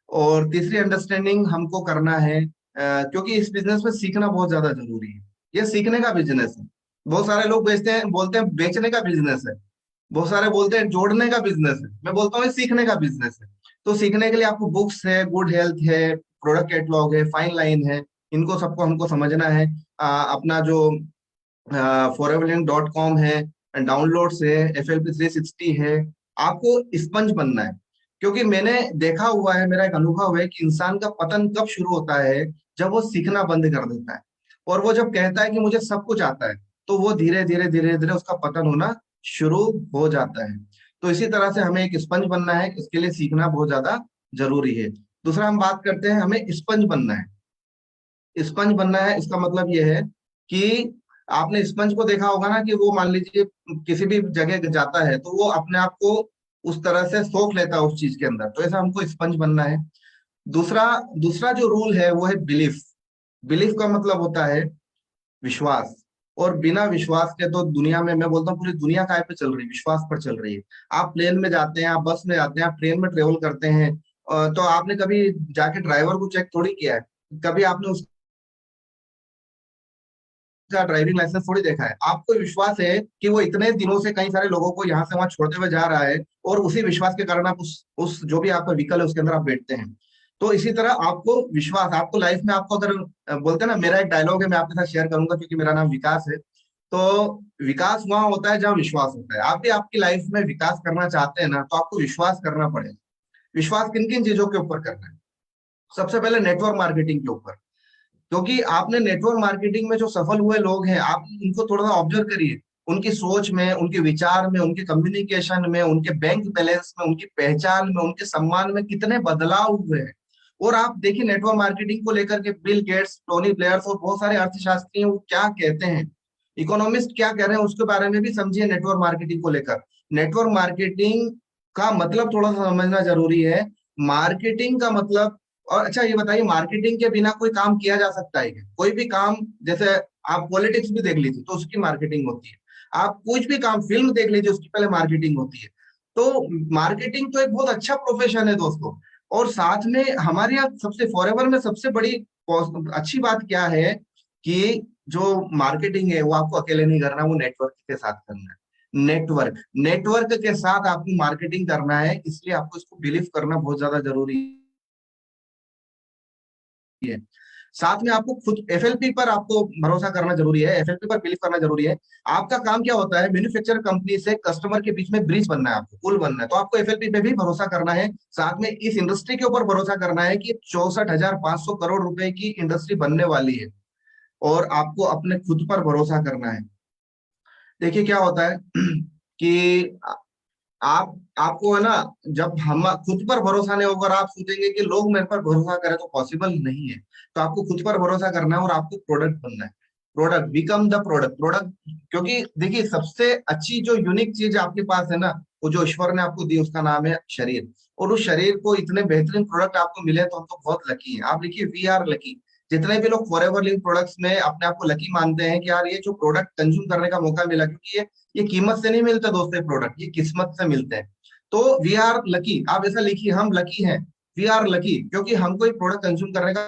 और तीसरी अंडरस्टैंडिंग हमको करना है, क्योंकि इस बिजनेस में सीखना बहुत ज्यादा जरूरी है। ये सीखने का बिजनेस है। बहुत सारे लोग बेचते हैं, बोलते हैं बेचने का बिजनेस है, बहुत सारे बोलते हैं जोड़ने का बिजनेस है, मैं बोलता हूँ ये सीखने का बिजनेस है। तो सीखने के लिए आपको बुक्स है, गुड हेल्थ है, प्रोडक्ट कैटलॉग है, फाइन लाइन है, इनको सबको हमको समझना है। अपना जो foreverlink.com है, डाउनलोड्स है, FLP 360 है, आपको स्पंज बनना है। क्योंकि मैंने देखा हुआ है, मेरा एक अनुभव है कि इंसान का पतन कब शुरू होता है, जब वो सीखना बंद कर देता है। और वो जब कहता है कि मुझे सब कुछ आता है, तो वो धीरे धीरे धीरे धीरे उसका पतन होना शुरू हो जाता है। तो इसी तरह से हमें एक स्पंज बनना है, इसके लिए सीखना बहुत ज्यादा जरूरी है। दूसरा हम बात करते हैं, हमें स्पंज बनना है। स्पंज बनना है इसका मतलब ये है कि आपने स्पंज को देखा होगा ना, कि वो मान लीजिए किसी भी जगह जाता है तो वो अपने आप को उस तरह से सोख लेता है उस चीज के अंदर, तो ऐसा हमको स्पंज बनना है। दूसरा दूसरा जो रूल है वो है बिलीफ। बिलीफ का मतलब होता है विश्वास। और बिना विश्वास के तो दुनिया में, मैं बोलता हूँ पूरी दुनिया काय पे चल रही है, विश्वास पर चल रही है। आप प्लेन में जाते हैं, आप बस में जाते हैं, आप ट्रेन में ट्रेवल करते हैं, तो आपने कभी जाके ड्राइवर को चेक थोड़ी किया है? कभी आपने का ड्राइविंग लाइसेंस थोड़ी देखा है? आपको विश्वास है कि वो इतने दिनों से कई सारे लोगों को यहाँ से वहां छोड़ते हुए जा रहा है, और उसी विश्वास के कारण आप उस जो भी आपका व्हीकल है उसके अंदर आप बैठते हैं। तो इसी तरह आपको विश्वास, आपको लाइफ में, आपको अगर बोलते हैं ना, मेरा एक डायलॉग है, मैं आपके साथ शेयर करूंगा क्योंकि मेरा नाम विकास है। तो विकास वहां होता है जहाँ विश्वास होता है। आप भी आपकी लाइफ में विकास करना चाहते हैं ना, तो आपको विश्वास करना पड़ेगा। विश्वास किन किन चीजों के ऊपर करना है? सबसे पहले नेटवर्क मार्केटिंग के ऊपर। क्योंकि आपने नेटवर्क मार्केटिंग में जो सफल हुए लोग हैं, आप उनको थोड़ा सा ऑब्जर्व करिए। उनकी सोच में, उनके विचार में, उनके कम्युनिकेशन में, उनके बैंक बैलेंस में, उनकी पहचान में, उनके सम्मान में कितने बदलाव हुए हैं। और आप देखिए नेटवर्क मार्केटिंग को लेकर के बिल गेट्स, टोनी ब्लेयर्स और बहुत सारे अर्थशास्त्री हैं, वो क्या कहते हैं, इकोनॉमिस्ट क्या कह रहे हैं, उसके बारे में भी समझिए नेटवर्क मार्केटिंग को लेकर। नेटवर्क मार्केटिंग का मतलब थोड़ा सा समझना जरूरी है। मार्केटिंग का मतलब, और अच्छा ये बताइए, मार्केटिंग के बिना कोई काम किया जा सकता है क्या? कोई भी काम, जैसे आप पॉलिटिक्स भी देख लीजिए तो उसकी मार्केटिंग होती है। आप कुछ भी काम, फिल्म देख लीजिए, उसकी पहले मार्केटिंग होती है। तो मार्केटिंग तो एक बहुत अच्छा प्रोफेशन है दोस्तों। और साथ में हमारे यहाँ सबसे फॉरएवर में सबसे बड़ी अच्छी बात क्या है कि जो मार्केटिंग है वो आपको अकेले नहीं करना, वो नेटवर्क के साथ करना है। नेटवर्क नेटवर्क के साथ आपको मार्केटिंग करना है, इसलिए आपको इसको बिलीव करना बहुत ज्यादा जरूरी है। साथ में आपको खुद एफएलपी पर आपको भरोसा करना जरूरी है, एफएलपी पर बिलीव करना जरूरी है। आपका काम क्या होता है? मैन्युफैक्चर कंपनी से कस्टमर के बीच में ब्रिज बनना है, आपको पुल बनना है, तो आपको एफएलपी पे भी भरोसा करना है। साथ में इस इंडस्ट्री के ऊपर भरोसा करना है कि 64,500 करोड़ रुपए की इंडस्ट्री बनने वाली है, और आपको अपने खुद पर भरोसा करना है। देखिए क्या होता है कि आप आपको है ना, जब हम खुद पर भरोसा नहीं होगा और आप सोचेंगे कि लोग मेरे पर भरोसा करें, तो पॉसिबल नहीं है। तो आपको खुद पर भरोसा करना है और आपको प्रोडक्ट बनना है। Product, become the product. Product, क्योंकि देखिए सबसे अच्छी जो यूनिक चीज आपके पास है ना, वो जो ईश्वर ने आपको दी, उसका नाम है शरीर। और उस शरीर को इतने बेहतरीन प्रोडक्ट आपको मिले तो हम तो बहुत लकी हैं। आप लिखिए वी आर लकी। जितने भी लोग फॉरएवर लिंक प्रोडक्ट्स में अपने आप को लकी मानते हैं कि यार ये जो प्रोडक्ट कंज्यूम करने का मौका मिला, क्योंकि ये कीमत से नहीं मिलते दोस्तों, ये प्रोडक्ट ये किस्मत से मिलते हैं। तो वी आर लकी, आप ऐसा लिखिए, हम लकी हैं। वी आर लकी क्योंकि हमको एक प्रोडक्ट कंज्यूम करने का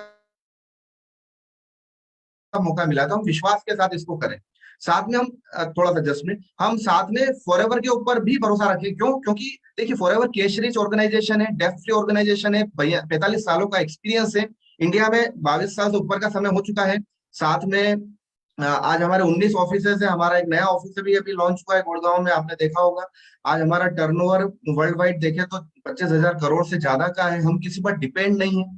मौका मिला, तो हम विश्वास के साथ इसको करें। साथ में हम थोड़ा सा जस्टमेंट, हम साथ में फॉरएवर के ऊपर भी भरोसा रखें। क्यों? क्योंकि देखिए फॉरएवर कैश रिच ऑर्गेनाइजेशन है, डेब्ट फ्री ऑर्गेनाइजेशन है, 45 सालों का एक्सपीरियंस है। इंडिया में 22 साल से ऊपर का समय हो चुका है। साथ में आज हमारे 19 ऑफिसेज है। हमारा एक नया ऑफिस भी अभी लॉन्च हुआ है गुड़गांव में, आपने देखा होगा। आज हमारा टर्नओवर वर्ल्ड वाइड देखे तो 25,000 करोड़ से ज्यादा का है। हम किसी पर डिपेंड नहीं है,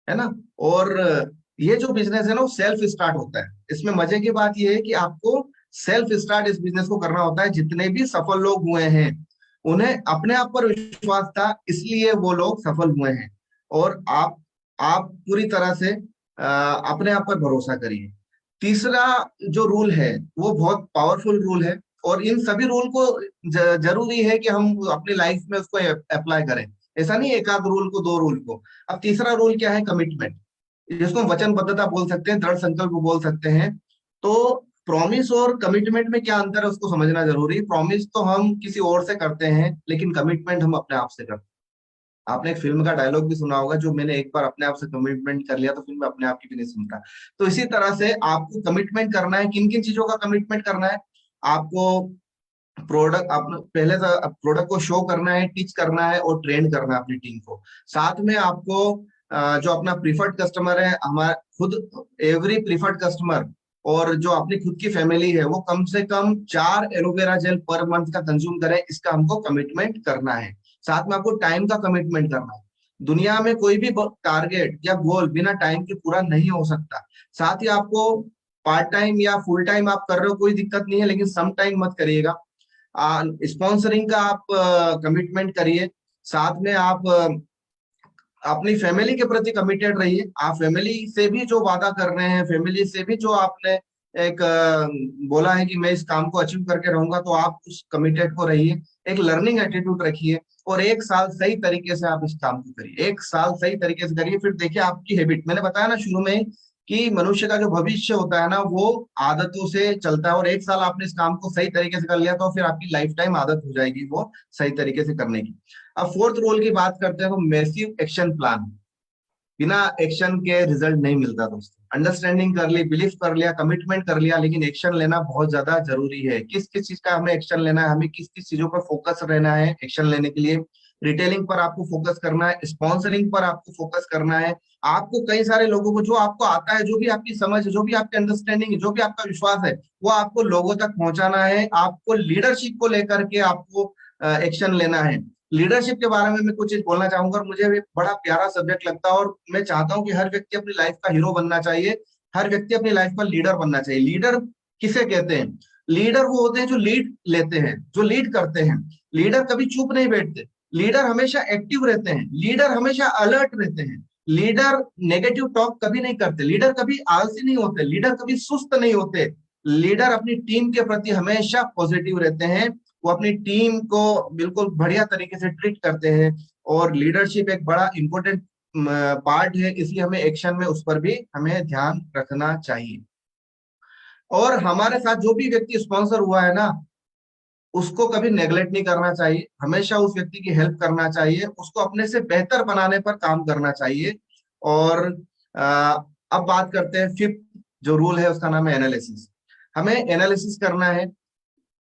है ना। और ये जो बिजनेस है ना, वो सेल्फ स्टार्ट होता है। इसमें मजे की बात ये है कि आपको सेल्फ स्टार्ट इस बिजनेस को करना होता है। जितने भी सफल लोग हुए हैं, उन्हें अपने आप पर विश्वास था, इसलिए वो लोग सफल हुए हैं। और आप पूरी तरह से अपने आप पर भरोसा करिए। तीसरा जो रूल है वो बहुत पावरफुल रूल है, और इन सभी रूल को जरूरी है कि हम अपनी लाइफ में उसको अप्लाई करें। ऐसा नहीं एक आध रूल को, दो रूल को। अब तीसरा रूल क्या है? कमिटमेंट, जिसको हम वचनबद्धता बोल सकते हैं, दृढ़ संकल्प बोल सकते हैं। तो प्रॉमिस और कमिटमेंट में क्या अंतर है उसको समझना जरूरी है। प्रॉमिस तो हम किसी और से करते हैं, लेकिन कमिटमेंट हम अपने आप से करते हैं। आपने एक फिल्म का डायलॉग भी सुना होगा, जो मैंने एक बार अपने आप से कमिटमेंट कर लिया तो फिर मैं अपने आप की भी नहीं सुनता। तो इसी तरह से आपको कमिटमेंट करना है। किन किन चीजों का कमिटमेंट करना है? आपको प्रोडक्ट, अपने पहले प्रोडक्ट को शो करना है, टीच करना है और ट्रेन करना है अपनी टीम को। साथ में आपको जो अपना प्रीफर्ड कस्टमर है, हमारा खुद, एवरी प्रीफर्ड कस्टमर और जो अपनी खुद की फैमिली है, वो कम से कम 4 एलोवेरा जेल पर मंथ का कंज्यूम करे, इसका हमको कमिटमेंट करना है। साथ में आपको टाइम का कमिटमेंट करना है। दुनिया में कोई भी टारगेट या गोल बिना टाइम के पूरा नहीं हो सकता। साथ ही आपको पार्ट टाइम या फुल टाइम आप कर रहे हो कोई दिक्कत नहीं है, लेकिन सम टाइम मत करिएगा। स्पॉन्सरिंग का आप कमिटमेंट करिए। साथ में आप अपनी फैमिली के प्रति कमिटेड रहिए। आप फैमिली से भी जो वादा कर रहे हैं, फैमिली से भी जो आपने एक बोला है कि मैं इस काम को अचीव करके रहूंगा, तो आप उस कमिटेड को रहिए। एक लर्निंग एटीट्यूड रखिए, और 1 साल सही तरीके से आप इस काम को करिए। 1 साल सही तरीके से करिए, फिर देखिए आपकी हैबिट, मैंने बताया ना शुरू में कि मनुष्य का जो भविष्य होता है ना वो आदतों से चलता है, और एक साल आपने इस काम को सही तरीके से कर लिया तो फिर आपकी लाइफ टाइम आदत हो जाएगी वो सही तरीके से करने की। अब फोर्थ रोल की बात करते हैं तो मैसिव एक्शन प्लान। बिना एक्शन के रिजल्ट नहीं मिलता दोस्तों। अंडरस्टैंडिंग कर ली, बिलीव कर लिया, कमिटमेंट कर लिया, लेकिन एक्शन लेना बहुत ज्यादा जरूरी है। किस किस चीज का हमें एक्शन लेना है, हमें किस किस चीजों पर फोकस रहना है एक्शन लेने के लिए। रिटेलिंग पर आपको फोकस करना है, स्पॉन्सरिंग पर आपको फोकस करना है। आपको कई सारे लोगों को जो आपको आता है, जो भी आपकी समझ है, जो भी आपकी अंडरस्टैंडिंग है, जो भी आपका विश्वास है, वो आपको लोगों तक पहुंचाना है। आपको लीडरशिप को लेकर के आपको एक्शन लेना है। लीडरशिप के बारे में मैं कुछ चीज बोलना चाहूंगा, और मुझे भी बड़ा प्यारा सब्जेक्ट लगता है, और मैं चाहता हूँ कि हर व्यक्ति अपनी लाइफ का हीरो बनना चाहिए, हर व्यक्ति अपनी लाइफ का लीडर बनना चाहिए। लीडर किसे कहते हैं? लीडर वो होते हैं जो लीड लेते हैं, जो लीड करते हैं। लीडर कभी चुप नहीं बैठते, लीडर हमेशा एक्टिव रहते हैं, लीडर हमेशा अलर्ट रहते हैं। लीडर नेगेटिव टॉक कभी नहीं करते, लीडर कभी आलसी नहीं होते, लीडर कभी सुस्त नहीं होते। लीडर अपनी टीम के प्रति हमेशा पॉजिटिव रहते हैं, वो अपनी टीम को बिल्कुल बढ़िया तरीके से ट्रीट करते हैं। और लीडरशिप एक बड़ा इंपॉर्टेंट पार्ट है, इसलिए हमें एक्शन में उस पर भी हमें ध्यान रखना चाहिए। और हमारे साथ जो भी व्यक्ति स्पॉन्सर हुआ है ना, उसको कभी नेग्लेक्ट नहीं करना चाहिए, हमेशा उस व्यक्ति की हेल्प करना चाहिए, उसको अपने से बेहतर बनाने पर काम करना चाहिए। और आ, अब बात करते हैं फिफ्थ जो रूल है, उसका नाम है एनालिसिस। हमें एनालिसिस करना है,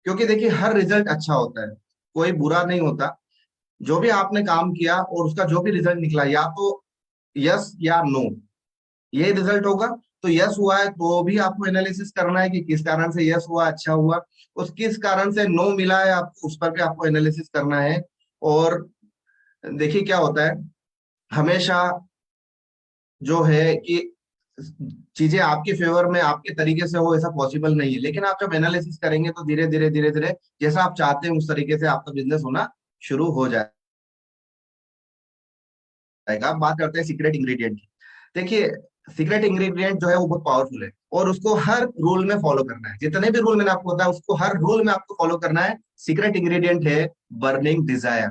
क्योंकि देखिए हर रिजल्ट अच्छा होता है, कोई बुरा नहीं होता। जो भी आपने काम किया और उसका जो भी रिजल्ट निकला, या तो यस या नो, ये रिजल्ट होगा। तो यस हुआ है तो भी आपको एनालिसिस करना है कि किस कारण से यस हुआ, अच्छा हुआ। उस किस कारण से नो मिला है, आप उस पर भी आपको एनालिसिस करना है। और देखिए क्या होता है, हमेशा जो है कि चीजें आपके फेवर में आपके तरीके से हो ऐसा पॉसिबल नहीं है, लेकिन आप जब एनालिसिस करेंगे तो धीरे धीरे धीरे धीरे जैसा आप चाहते हैं उस तरीके से आपका बिजनेस होना शुरू हो जाएगा। अब बात करते हैं सीक्रेट इंग्रेडिएंट की। देखिए सीक्रेट इंग्रेडिएंट जो है वो बहुत पावरफुल है, और उसको हर रूल में फॉलो करना है। जितने भी रूल मैंने आपको बताया उसको हर रूल में आपको फॉलो करना है। सीक्रेट इंग्रेडिएंट है बर्निंग डिजायर।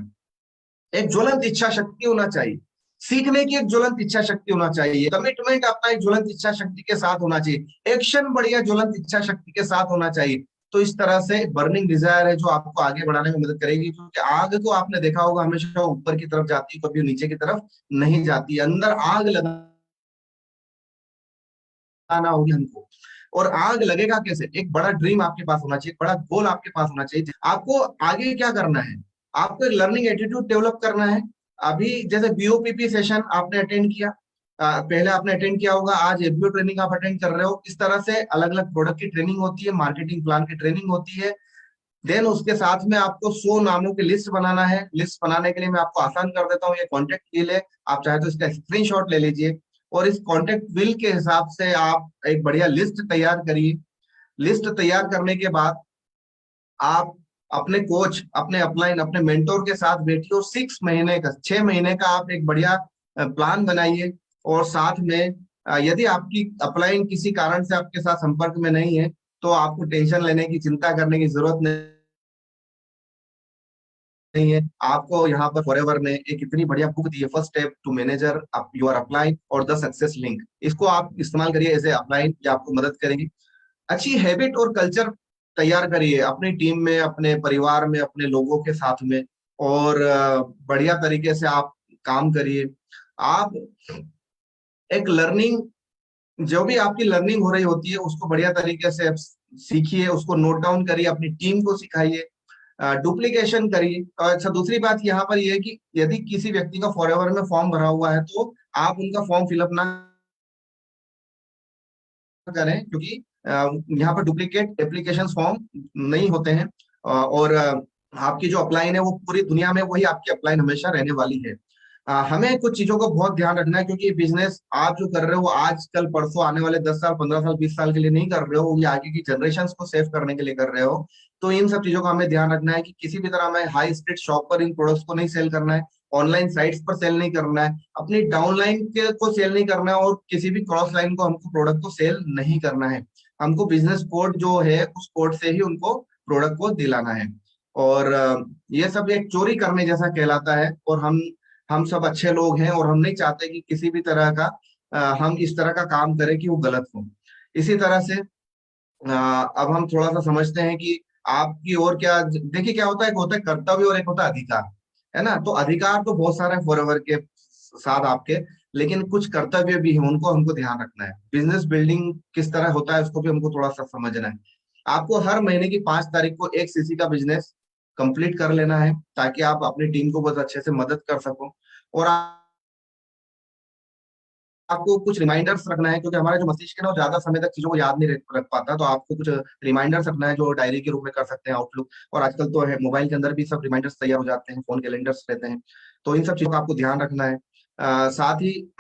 एक ज्वलंत इच्छा शक्ति होना चाहिए, सीखने की एक ज्वलंत इच्छा शक्ति होना चाहिए, कमिटमेंट अपना एक ज्वलंत इच्छा शक्ति के साथ होना चाहिए, एक्शन बढ़िया ज्वलंत इच्छा शक्ति के साथ होना चाहिए। तो इस तरह से बर्निंग डिजायर है जो आपको आगे बढ़ाने में मदद करेगी, क्योंकि आग को आपने देखा होगा हमेशा ऊपर की तरफ जाती है, कभी नीचे की तरफ नहीं जाती। अंदर आग लगाना होगी हमको। और आग लगेगा कैसे? एक बड़ा ड्रीम आपके पास होना चाहिए, एक बड़ा गोल आपके पास होना चाहिए। आपको आगे क्या करना है? आपको एक लर्निंग एटीट्यूड डेवलप करना है। अभी जैसे बीओपीपी सेशन आपने अटेंड किया, पहले आपने अटेंड किया होगा, आज एफबीओ ट्रेनिंग आप अटेंड कर रहे हो। इस तरह से अलग अलग प्रोडक्ट की ट्रेनिंग होती है, मार्केटिंग प्लान की ट्रेनिंग होती है। देन उसके साथ में आपको 100 नामों की लिस्ट बनाना है। लिस्ट बनाने के लिए मैं आपको आसान कर देता हूँ, ये कॉन्टेक्ट विल है, आप चाहे तो इसका स्क्रीनशॉट ले लीजिए। और इस कॉन्टेक्ट विल के हिसाब से आप एक बढ़िया लिस्ट तैयार करिए। लिस्ट तैयार करने के बाद आप अपने कोच, अपने अपलाइन, अपने मेंटोर के साथ बैठिए, और 6 महीने का, 6 महीने का आप एक बढ़िया प्लान बनाइए। और साथ में यदि आपकी अपलाइन किसी कारण से आपके साथ संपर्क में नहीं है, तो आपको टेंशन लेने की, चिंता करने की जरूरत नहीं है। आपको यहाँ पर फॉरएवर ने एक इतनी बढ़िया बुक दी है, first step to manager your upline और द सक्सेस लिंक। इसको आप इस्तेमाल करिए एज ए अपलाइन, ये आपको मदद करेगी। अच्छी हैबिट और कल्चर तैयार करिए अपनी टीम में, अपने परिवार में, अपने लोगों के साथ में। और बढ़िया तरीके से आप काम करिए। आप एक लर्निंग, जो भी आपकी लर्निंग हो रही होती है उसको बढ़िया तरीके से आप सीखिए, उसको नोट डाउन करिए, अपनी टीम को सिखाइए, डुप्लीकेशन करिए। और अच्छा दूसरी बात यहाँ पर यह है कि यदि किसी व्यक्ति का फॉरएवर में फॉर्म भरा हुआ है तो आप उनका फॉर्म फिलअप ना करें, क्योंकि यहाँ पर डुप्लीकेट एप्लीकेशन फॉर्म नहीं होते हैं। और आपकी जो अपलाइन है वो पूरी दुनिया में वही आपकी अपलाइन हमेशा रहने वाली है। हमें कुछ चीजों को बहुत ध्यान रखना है, क्योंकि बिजनेस आप जो कर रहे हो आज कल परसों आने वाले 10 साल, 15 साल, 20 साल के लिए नहीं कर रहे हो, ये आगे की जनरेशन को सेव करने के लिए कर रहे हो। तो इन सब चीजों का हमें ध्यान रखना है कि किसी भी तरह हमें हाई स्ट्रीट शॉप पर इन प्रोडक्ट्स को नहीं सेल करना है, ऑनलाइन साइट्स पर सेल नहीं करना है, अपनी डाउनलाइन के को सेल नहीं करना है, और किसी भी क्रॉस लाइन को हमको प्रोडक्ट को सेल नहीं करना है। हमको बिजनेस कोड जो है उस कोड से ही उनको प्रोडक्ट को दिलाना है। और ये सब एक चोरी करने जैसा कहलाता है, और हम सब अच्छे लोग हैं और हम नहीं चाहते कि किसी भी तरह का हम इस तरह का काम करें कि वो गलत हो। इसी तरह से अब हम थोड़ा सा समझते हैं कि आपकी और क्या, देखिए क्या होता है, एक होता है कर्तव्य और एक होता है अधिकार, है ना। तो अधिकार तो बहुत सारे फॉरएवर के साथ आपके, लेकिन कुछ कर्तव्य भी हैं, उनको हमको ध्यान रखना है। बिजनेस बिल्डिंग किस तरह होता है उसको भी हमको थोड़ा सा समझना है। आपको हर महीने की 5 तारीख को एक सीसी का बिजनेस कंप्लीट कर लेना है, ताकि आप अपनी टीम को बहुत अच्छे से मदद कर सको। और आपको कुछ रिमाइंडर्स रखना है, क्योंकि हमारा जो मस्तिष्क है ना वो ज्यादा समय तक चीजों को याद नहीं रख पाता। तो आपको कुछ रिमाइंडर्स रखना है जो डायरी के रूप में कर सकते हैं, आउटलुक, और आजकल तो है मोबाइल के अंदर भी सब रिमाइंडर्स तैयार हो जाते हैं, फोन कैलेंडर्स रहते हैं। तो इन सब चीजों का आपको ध्यान रखना है। साथ ही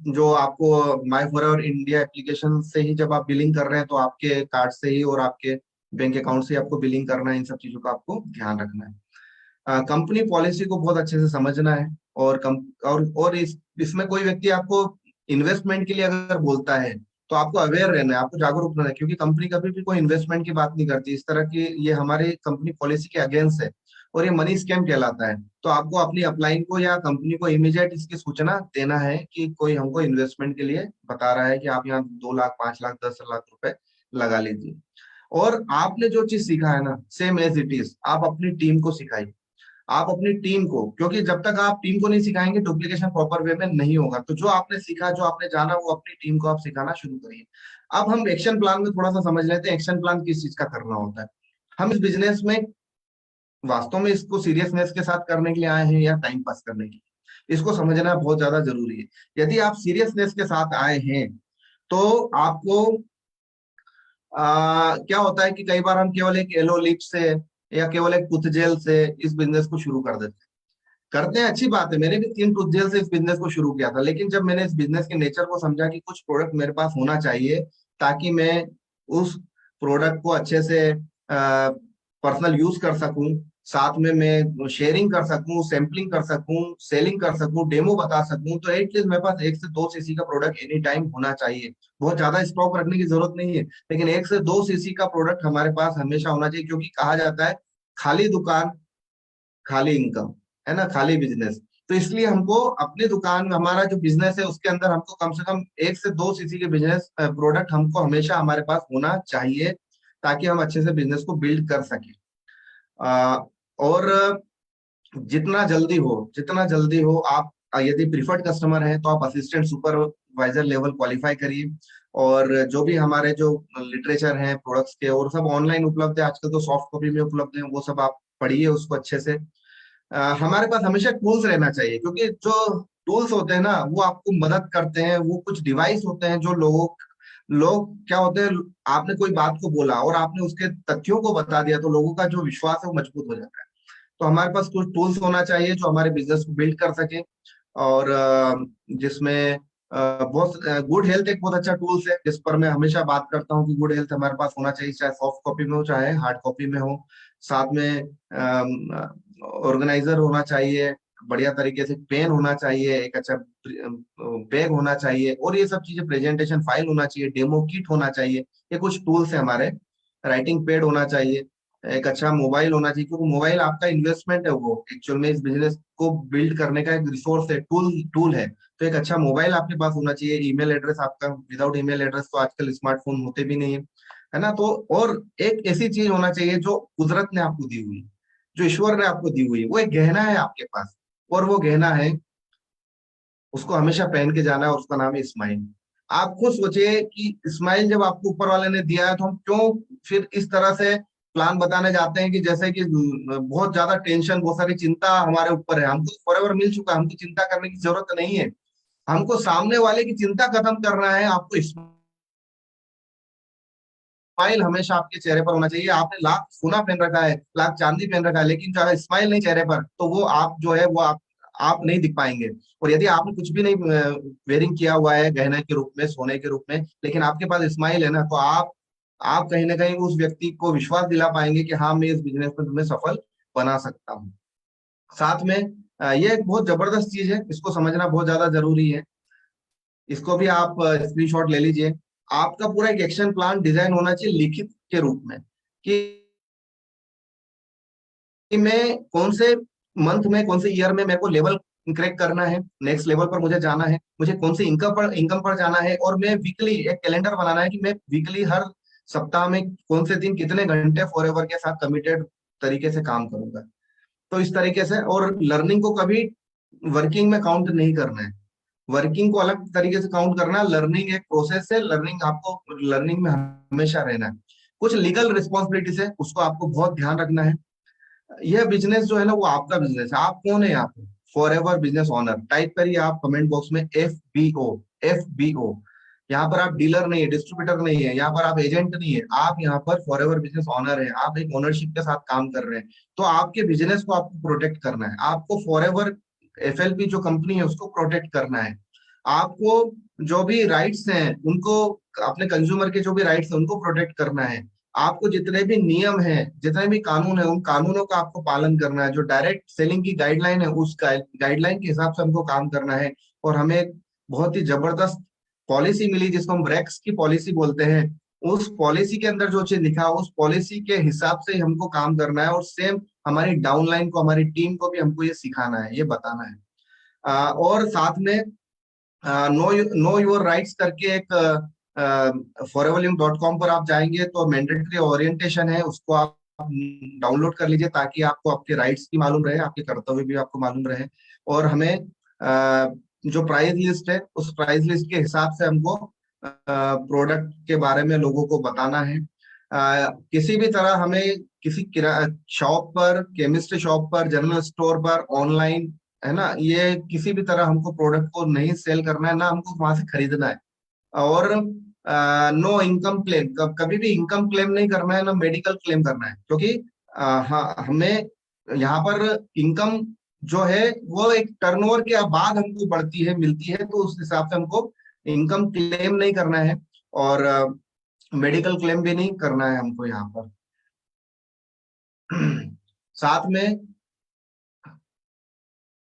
जो आपको माई फॉरएवर इंडिया एप्लीकेशन से ही जब आप बिलिंग कर रहे हैं, तो आपके कार्ड से ही और आपके बैंक अकाउंट से ही आपको बिलिंग करना है। इन सब चीजों का आपको ध्यान रखना है। कंपनी पॉलिसी को बहुत अच्छे से समझना है। और और इसमें कोई व्यक्ति आपको इन्वेस्टमेंट के लिए अगर बोलता है, तो आपको अवेयर रहना है, आपको जागरूक रहना है, क्योंकि कंपनी कभी भी कोई इन्वेस्टमेंट की बात नहीं करती इस तरह की। ये हमारे कंपनी पॉलिसी के अगेंस्ट है और ये मनी स्कैम कहलाता है। तो आपको अपनी अपलाइन को या कंपनी को इमीडिएट इसकी सूचना देना है कि कोई हमको इन्वेस्टमेंट के लिए बता रहा है कि आप यहाँ 2 लाख, 5 लाख, 10 लाख रुपए लगा लीजिए। और आपने जो चीज सीखा है ना, सेम एज इट इज आप अपनी टीम को सिखाइए। आप अपनी टीम को, क्योंकि जब तक आप टीम को नहीं सिखाएंगे डुप्लीकेशन प्रॉपर वे में नहीं होगा। तो जो आपने सीखा, जो आपने जाना, वो अपनी टीम को आप सिखाना शुरू करिए। अब हम एक्शन प्लान में थोड़ा सा समझ लेते हैं, एक्शन प्लान किस चीज का करना होता है। हम इस बिजनेस में वास्तव में इसको सीरियसनेस के साथ करने के लिए आए हैं या टाइम पास करने के लिए, इसको समझना बहुत ज्यादा जरूरी है। यदि आप सीरियसनेस के साथ आए हैं, तो आपको क्या होता है कि कई बार हम केवल एक येलो लिप से या केवल एक टूथ जेल से इस बिजनेस को शुरू कर देते हैं। करते हैं, अच्छी बात है, मैंने भी 3 टूथ जेल से इस बिजनेस को शुरू किया था। लेकिन जब मैंने इस बिजनेस के नेचर को समझा कि कुछ प्रोडक्ट मेरे पास होना चाहिए, ताकि मैं उस प्रोडक्ट को अच्छे से पर्सनल यूज कर सकूं, साथ में मैं शेयरिंग कर सकूं, सैम्पलिंग कर सकूं, सेलिंग कर सकूं, डेमो बता सकूं, तो एटलीस्ट मेरे पास 1 से 2 सीसी का प्रोडक्ट एनी टाइम होना चाहिए। बहुत ज्यादा स्टॉक रखने की जरूरत नहीं है, लेकिन 1 से 2 सीसी का प्रोडक्ट हमारे पास हमेशा होना चाहिए। क्योंकि कहा जाता है, खाली दुकान खाली इनकम, है ना, खाली बिजनेस। तो इसलिए हमको अपनी दुकान, हमारा जो बिजनेस है उसके अंदर हमको कम से कम 1 से 2 सीसी के बिजनेस प्रोडक्ट हमको हमेशा हमारे पास होना चाहिए, ताकि हम अच्छे से बिजनेस को बिल्ड कर सके। और जितना जल्दी हो आप, यदि प्रीफर्ड कस्टमर है तो आप असिस्टेंट सुपरवाइजर लेवल क्वालिफाई करिए। और जो भी हमारे जो लिटरेचर है प्रोडक्ट्स के, और सब ऑनलाइन उपलब्ध है आजकल, तो सॉफ्ट कॉपी में उपलब्ध है, वो सब आप पढ़िए उसको अच्छे से। हमारे पास हमेशा टूल्स रहना चाहिए, क्योंकि जो टूल्स होते हैं ना वो आपको मदद करते हैं। वो कुछ डिवाइस होते हैं जो लोग क्या होते हैं, आपने कोई बात को बोला और आपने उसके तथ्यों को बता दिया, तो लोगों का जो विश्वास है वो मजबूत हो जाता है। तो हमारे पास कुछ टूल्स होना चाहिए जो हमारे बिजनेस को बिल्ड कर सके। और जिसमें बहुत गुड हेल्थ एक बहुत अच्छा टूल्स है, जिस पर मैं हमेशा बात करता हूँ कि गुड हेल्थ हमारे पास होना चाहिए, चाहे सॉफ्ट कॉपी में हो चाहे हार्ड कॉपी में हो। साथ में ऑर्गेनाइजर होना चाहिए, बढ़िया तरीके से पेन होना चाहिए, एक अच्छा बैग होना चाहिए, और ये सब चीजें, प्रेजेंटेशन फाइल होना चाहिए, डेमो किट होना चाहिए। ये कुछ टूल्स है हमारे। राइटिंग पैड होना चाहिए, एक अच्छा मोबाइल होना चाहिए, क्योंकि मोबाइल आपका इन्वेस्टमेंट है, वो एक्चुअल में इस बिजनेस को बिल्ड करने का एक रिसोर्स है, टूल टूल है। तो एक अच्छा मोबाइल आपके पास होना चाहिए। ईमेल एड्रेस आपका, विदाउट ईमेल एड्रेस तो आजकल स्मार्टफोन होते भी नहीं है ना। तो और एक ऐसी चीज होना चाहिए जो कुदरत ने आपको दी हुई, जो ईश्वर ने आपको दी हुई, वो एक गहना है आपके पास। और वो गहना है, उसको हमेशा पहन के जाना है, और उसका नाम है स्माइल। आप खुद सोचिए कि स्माइल जब आपको ऊपर वाले ने दिया है, तो हम क्यों फिर इस तरह से प्लान बताने जाते हैं कि जैसे कि बहुत ज्यादा टेंशन, बहुत सारी चिंता हमारे ऊपर है। हमको फॉरएवर मिल चुका है, हमको चिंता करने की जरूरत नहीं है। हमको सामने वाले की चिंता खत्म करना है। आपको स्माइल हमेशा आपके चेहरे पर होना चाहिए। आपने लाख सोना पहन रखा है, लाख चांदी पहन रखा है, लेकिन जो है स्माइल नहीं चेहरे पर, तो वो आप जो है वो आप नहीं दिख पाएंगे। और यदि आपने कुछ भी नहीं वेयरिंग किया हुआ है गहने के रूप में, सोने के रूप में, लेकिन आपके पास स्माइल है ना, तो आप कहीं ना कहीं उस व्यक्ति को विश्वास दिला पाएंगे कि हाँ, मैं इस बिजनेस में तुम्हें सफल बना सकता हूँ। साथ में ये एक बहुत जबरदस्त चीज है, इसको समझना बहुत ज्यादा जरूरी है। इसको भी आप स्क्रीनशॉट ले लीजिए। आपका पूरा एक एक्शन प्लान डिजाइन होना चाहिए लिखित के रूप में, कि मैं कौन से मंथ में, कौन से ईयर में मेरे को लेवल क्रैक करना है, नेक्स्ट लेवल पर मुझे जाना है, मुझे कौन सी इनकम पर जाना है, और मैं वीकली एक कैलेंडर बनाना है कि मैं वीकली हर सप्ताह में कौन से दिन कितने घंटे फॉरएवर के साथ कमिटेड तरीके से काम करूंगा। तो इस तरीके से, और लर्निंग को कभी वर्किंग में काउंट नहीं करना है, वर्किंग को अलग तरीके से काउंट करना है। लर्निंग एक प्रोसेस है, लर्निंग आपको लर्निंग में हमेशा रहना है। कुछ लीगल रिस्पॉन्सिबिलिटीज है, उसको आपको बहुत ध्यान रखना है। यह बिजनेस जो है ना वो आपका बिजनेस है। आप कौन है यहाँ पे? For ever business owner type करिए आप कमेंट बॉक्स में, FBO। FBO, यहाँ पर आप डीलर नहीं है, डिस्ट्रीब्यूटर नहीं है, यहाँ पर आप एजेंट नहीं है, आप यहाँ पर फॉर एवर बिजनेस ऑनर है। आप एक ओनरशिप के साथ काम कर रहे हैं, तो आपके बिजनेस को आपको प्रोटेक्ट करना है। आपको फॉर एवर FLP जो कंपनी है उसको प्रोटेक्ट करना है। आपको जो भी राइट्स हैं उनको, अपने कंज्यूमर के जो भी राइट्स हैं उनको प्रोटेक्ट करना है। आपको जितने भी नियम हैं, जितने भी कानून है, उन कानूनों का आपको पालन करना है। जो डायरेक्ट सेलिंग की गाइडलाइन है उस गाइडलाइन के हिसाब से हमको काम करना है। और हमें एक बहुत ही जबरदस्त पॉलिसी मिली जिसको हम रेक्स की पॉलिसी बोलते हैं। उस पॉलिसी के अंदर जो चीज लिखा है उस पॉलिसी के हिसाब से ही हमको काम करना है, और सेम हमारी डाउनलाइन को, हमारी टीम को भी हमको ये सिखाना है, ये बताना है। और साथ में नो योर राइट्स करके एक foreverlink.com पर आप जाएंगे तो मैंडेटरी ओरिएंटेशन है, उसको आप डाउनलोड कर लीजिए ताकि आपको आपके राइट्स की मालूम रहे, आपके कर्तव्य भी आपको मालूम रहे। और हमें जो प्राइस लिस्ट है उस प्राइस लिस्ट के हिसाब से हमको प्रोडक्ट के बारे में लोगों को बताना है। किसी भी तरह हमें किसी शॉप पर, केमिस्ट्री शॉप पर, जनरल स्टोर पर, ऑनलाइन, है ना, ये किसी भी तरह हमको प्रोडक्ट को नहीं सेल करना है, ना हमको वहां से खरीदना है। और नो इनकम क्लेम, कभी भी इनकम क्लेम नहीं करना है, ना मेडिकल क्लेम करना है, क्योंकि हाँ, हमें यहाँ पर इनकम जो है वो एक टर्नओवर के बाद हमको बढ़ती है, मिलती है, तो उस हिसाब से हमको इनकम क्लेम नहीं करना है, और मेडिकल क्लेम भी नहीं करना है हमको यहाँ पर। साथ में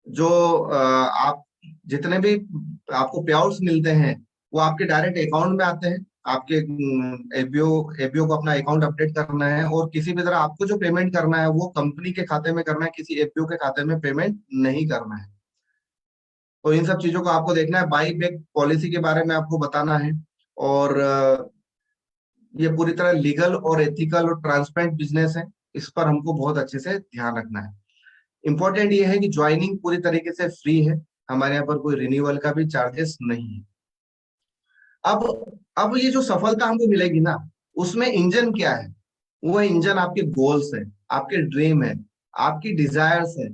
जो आप जितने भी आपको पे आउट्स मिलते हैं वो आपके डायरेक्ट अकाउंट में आते हैं। आपके एबीओ एबीओ को अपना अकाउंट अपडेट करना है, और किसी भी तरह आपको जो पेमेंट करना है वो कंपनी के खाते में करना है, किसी एबीओ के खाते में पेमेंट नहीं करना है। तो इन सब चीजों को आपको देखना है। बाई बैक पॉलिसी के बारे में आपको बताना है। और ये पूरी तरह लीगल और एथिकल और ट्रांसपेरेंट बिजनेस है, इस पर हमको बहुत अच्छे से ध्यान रखना है। इंपॉर्टेंट ये है कि ज्वाइनिंग पूरी तरीके से फ्री है, हमारे यहाँ पर कोई रिन्यूअल का भी चार्जेस नहीं है। अब अब ये जो सफलता हमको मिलेगी ना, उसमें इंजन क्या है? वो इंजन आपके गोल्स है, आपके ड्रीम है, आपकी डिजायर्स है।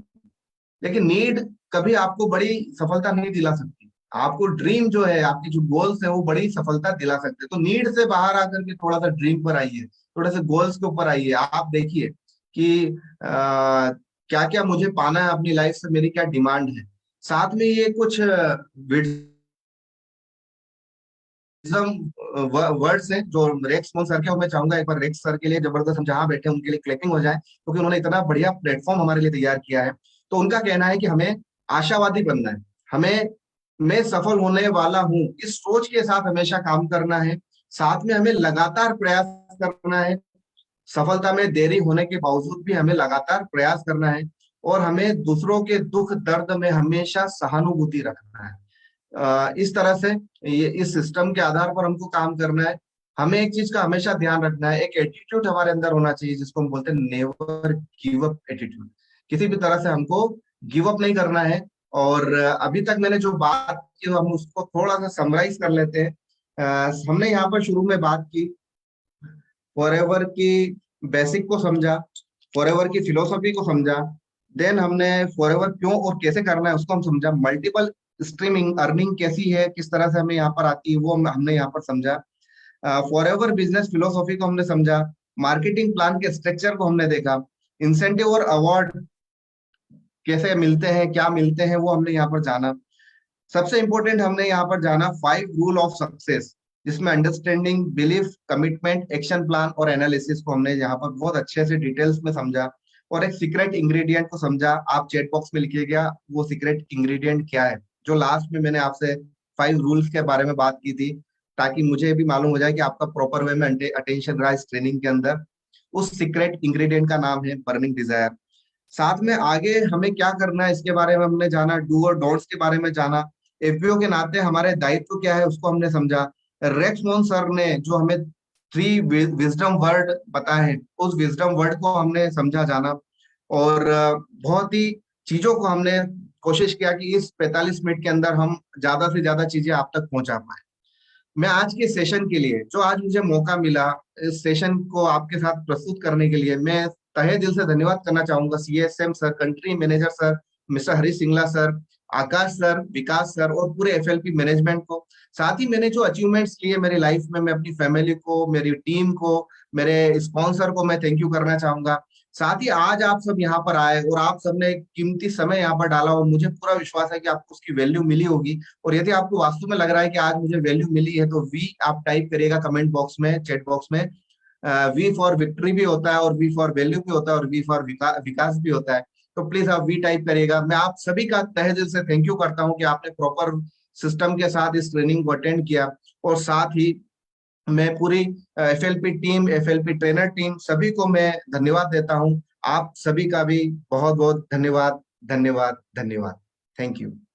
लेकिन नीड कभी आपको बड़ी सफलता नहीं दिला सकती। आपको ड्रीम जो है, आपके जो गोल्स है वो बड़ी सफलता दिला सकते हैं। तो नीड से बाहर आकर के थोड़ा सा ड्रीम पर आइए, थोड़ा सा गोल्स के ऊपर आइए। आप देखिए कि क्या क्या मुझे पाना है अपनी लाइफ से, मेरी क्या डिमांड है। साथ में ये कुछ वर्ड्स हैं जो रेक्स मोहन सर के, और मैं चाहूंगा एक बार रेक्स सर के लिए जबरदस्त, हम जहां बैठे हैं उनके लिए क्लैपिंग हो जाए, क्योंकि उन्होंने इतना बढ़िया प्लेटफॉर्म हमारे लिए तैयार किया है। तो उनका कहना है कि हमें आशावादी बनना है, हमें मैं सफल होने वाला हूं इस सोच के साथ हमेशा काम करना है। साथ में हमें लगातार प्रयास करना है, सफलता में देरी होने के बावजूद भी हमें लगातार प्रयास करना है। और हमें दूसरों के दुख दर्द में हमेशा सहानुभूति रखना है। इस तरह से ये इस सिस्टम के आधार पर हमको काम करना है। हमें एक चीज का हमेशा ध्यान रखना है, एक एटीट्यूड हमारे अंदर होना चाहिए जिसको हम बोलते हैं नेवर गिव अप एटीट्यूड। किसी भी तरह से हमको गिव अप नहीं करना है। और अभी तक मैंने जो बात की हम उसको थोड़ा सा समराइज कर लेते हैं। हमने यहाँ पर शुरू में बात की फॉरएवर की बेसिक को समझा, फॉरएवर की फिलोसफी को समझा, देन हमने फॉरएवर क्यों और कैसे करना है उसको हम समझा, मल्टीपल स्ट्रीमिंग अर्निंग कैसी है, किस तरह से हमें यहाँ पर आती है वो हमने यहाँ पर समझा, फॉरएवर बिजनेस फिलोसॉफी को हमने समझा, मार्केटिंग प्लान के स्ट्रक्चर को हमने देखा, इंसेंटिव और अवार्ड कैसे मिलते हैं, क्या मिलते हैं वो हमने यहाँ पर जाना। सबसे इंपॉर्टेंट हमने यहाँ पर जाना 5 रूल ऑफ सक्सेस, जिसमें understanding, belief, commitment, action plan और एनालिसिस को हमने यहाँ पर बहुत अच्छे से डिटेल्स में समझा। और एक सीक्रेट इंग्रेडिएंट को समझा। आप चैट बॉक्स में लिखिएगा वो सीक्रेट इंग्रेडिएंट क्या है, जो लास्ट में मैंने आपसे 5 रूल्स के बारे में बात की थी, ताकि मुझे भी मालूम हो जाए कि आपका प्रॉपर वे में अटेंशन रहा इस ट्रेनिंग के अंदर। उस सीक्रेट इंग्रेडिएंट का नाम है बर्निंग डिजायर। साथ में आगे हमें क्या करना है इसके बारे में हमने जाना, डू और डोंट्स के बारे में जाना, एफपीओ के नाते हमारे दायित्व क्या है उसको हमने समझा। रेक्स मोहन सर ने जो हमें 3 विजडम वर्ड बताए हैं, उस विजडम वर्ड को हमने समझा जाना। और बहुत ही चीजों को हमने कोशिश किया कि इस 45 मिनट के अंदर हम ज्यादा से ज्यादा चीजें आप तक पहुंचा पाए। मैं आज के सेशन के लिए, जो आज मुझे मौका मिला इस सेशन को आपके साथ प्रस्तुत करने के लिए, मैं तहे दिल से धन्यवाद करना चाहूंगा CSM sir, country manager sir, mister Harish Singla sir, Akash sir, Vikas sir और पूरे एफएलपी मैनेजमेंट को। साथ ही मैंने जो अचीवमेंट्स लिए मेरी लाइफ में, मैं अपनी फैमिली को, मेरी टीम को, मेरे स्पॉन्सर को मैं थैंक यू करना चाहूंगा। साथ ही आज आप सब यहाँ पर आए और आप सबने एक कीमती समय यहाँ पर डाला, और मुझे पूरा विश्वास है कि आपको उसकी वैल्यू मिली होगी। और यदि आपको वास्तव में लग रहा है कि आज मुझे वैल्यू मिली है, तो वी आप टाइप करिएगा कमेंट बॉक्स में, चैट बॉक्स में। वी फॉर विक्ट्री भी होता है, और वी फॉर वैल्यू भी होता है, और वी फॉर विकास भी होता है। तो प्लीज आप वी टाइप करिएगा। मैं आप सभी का तहे दिल से थैंक यू करता हूँ कि आपने प्रॉपर सिस्टम के साथ इस ट्रेनिंग को अटेंड किया। और साथ ही मैं पूरी FLP team, FLP trainer team, सभी को मैं धन्यवाद देता हूँ। आप सभी का भी बहुत बहुत धन्यवाद, धन्यवाद, धन्यवाद। Thank you.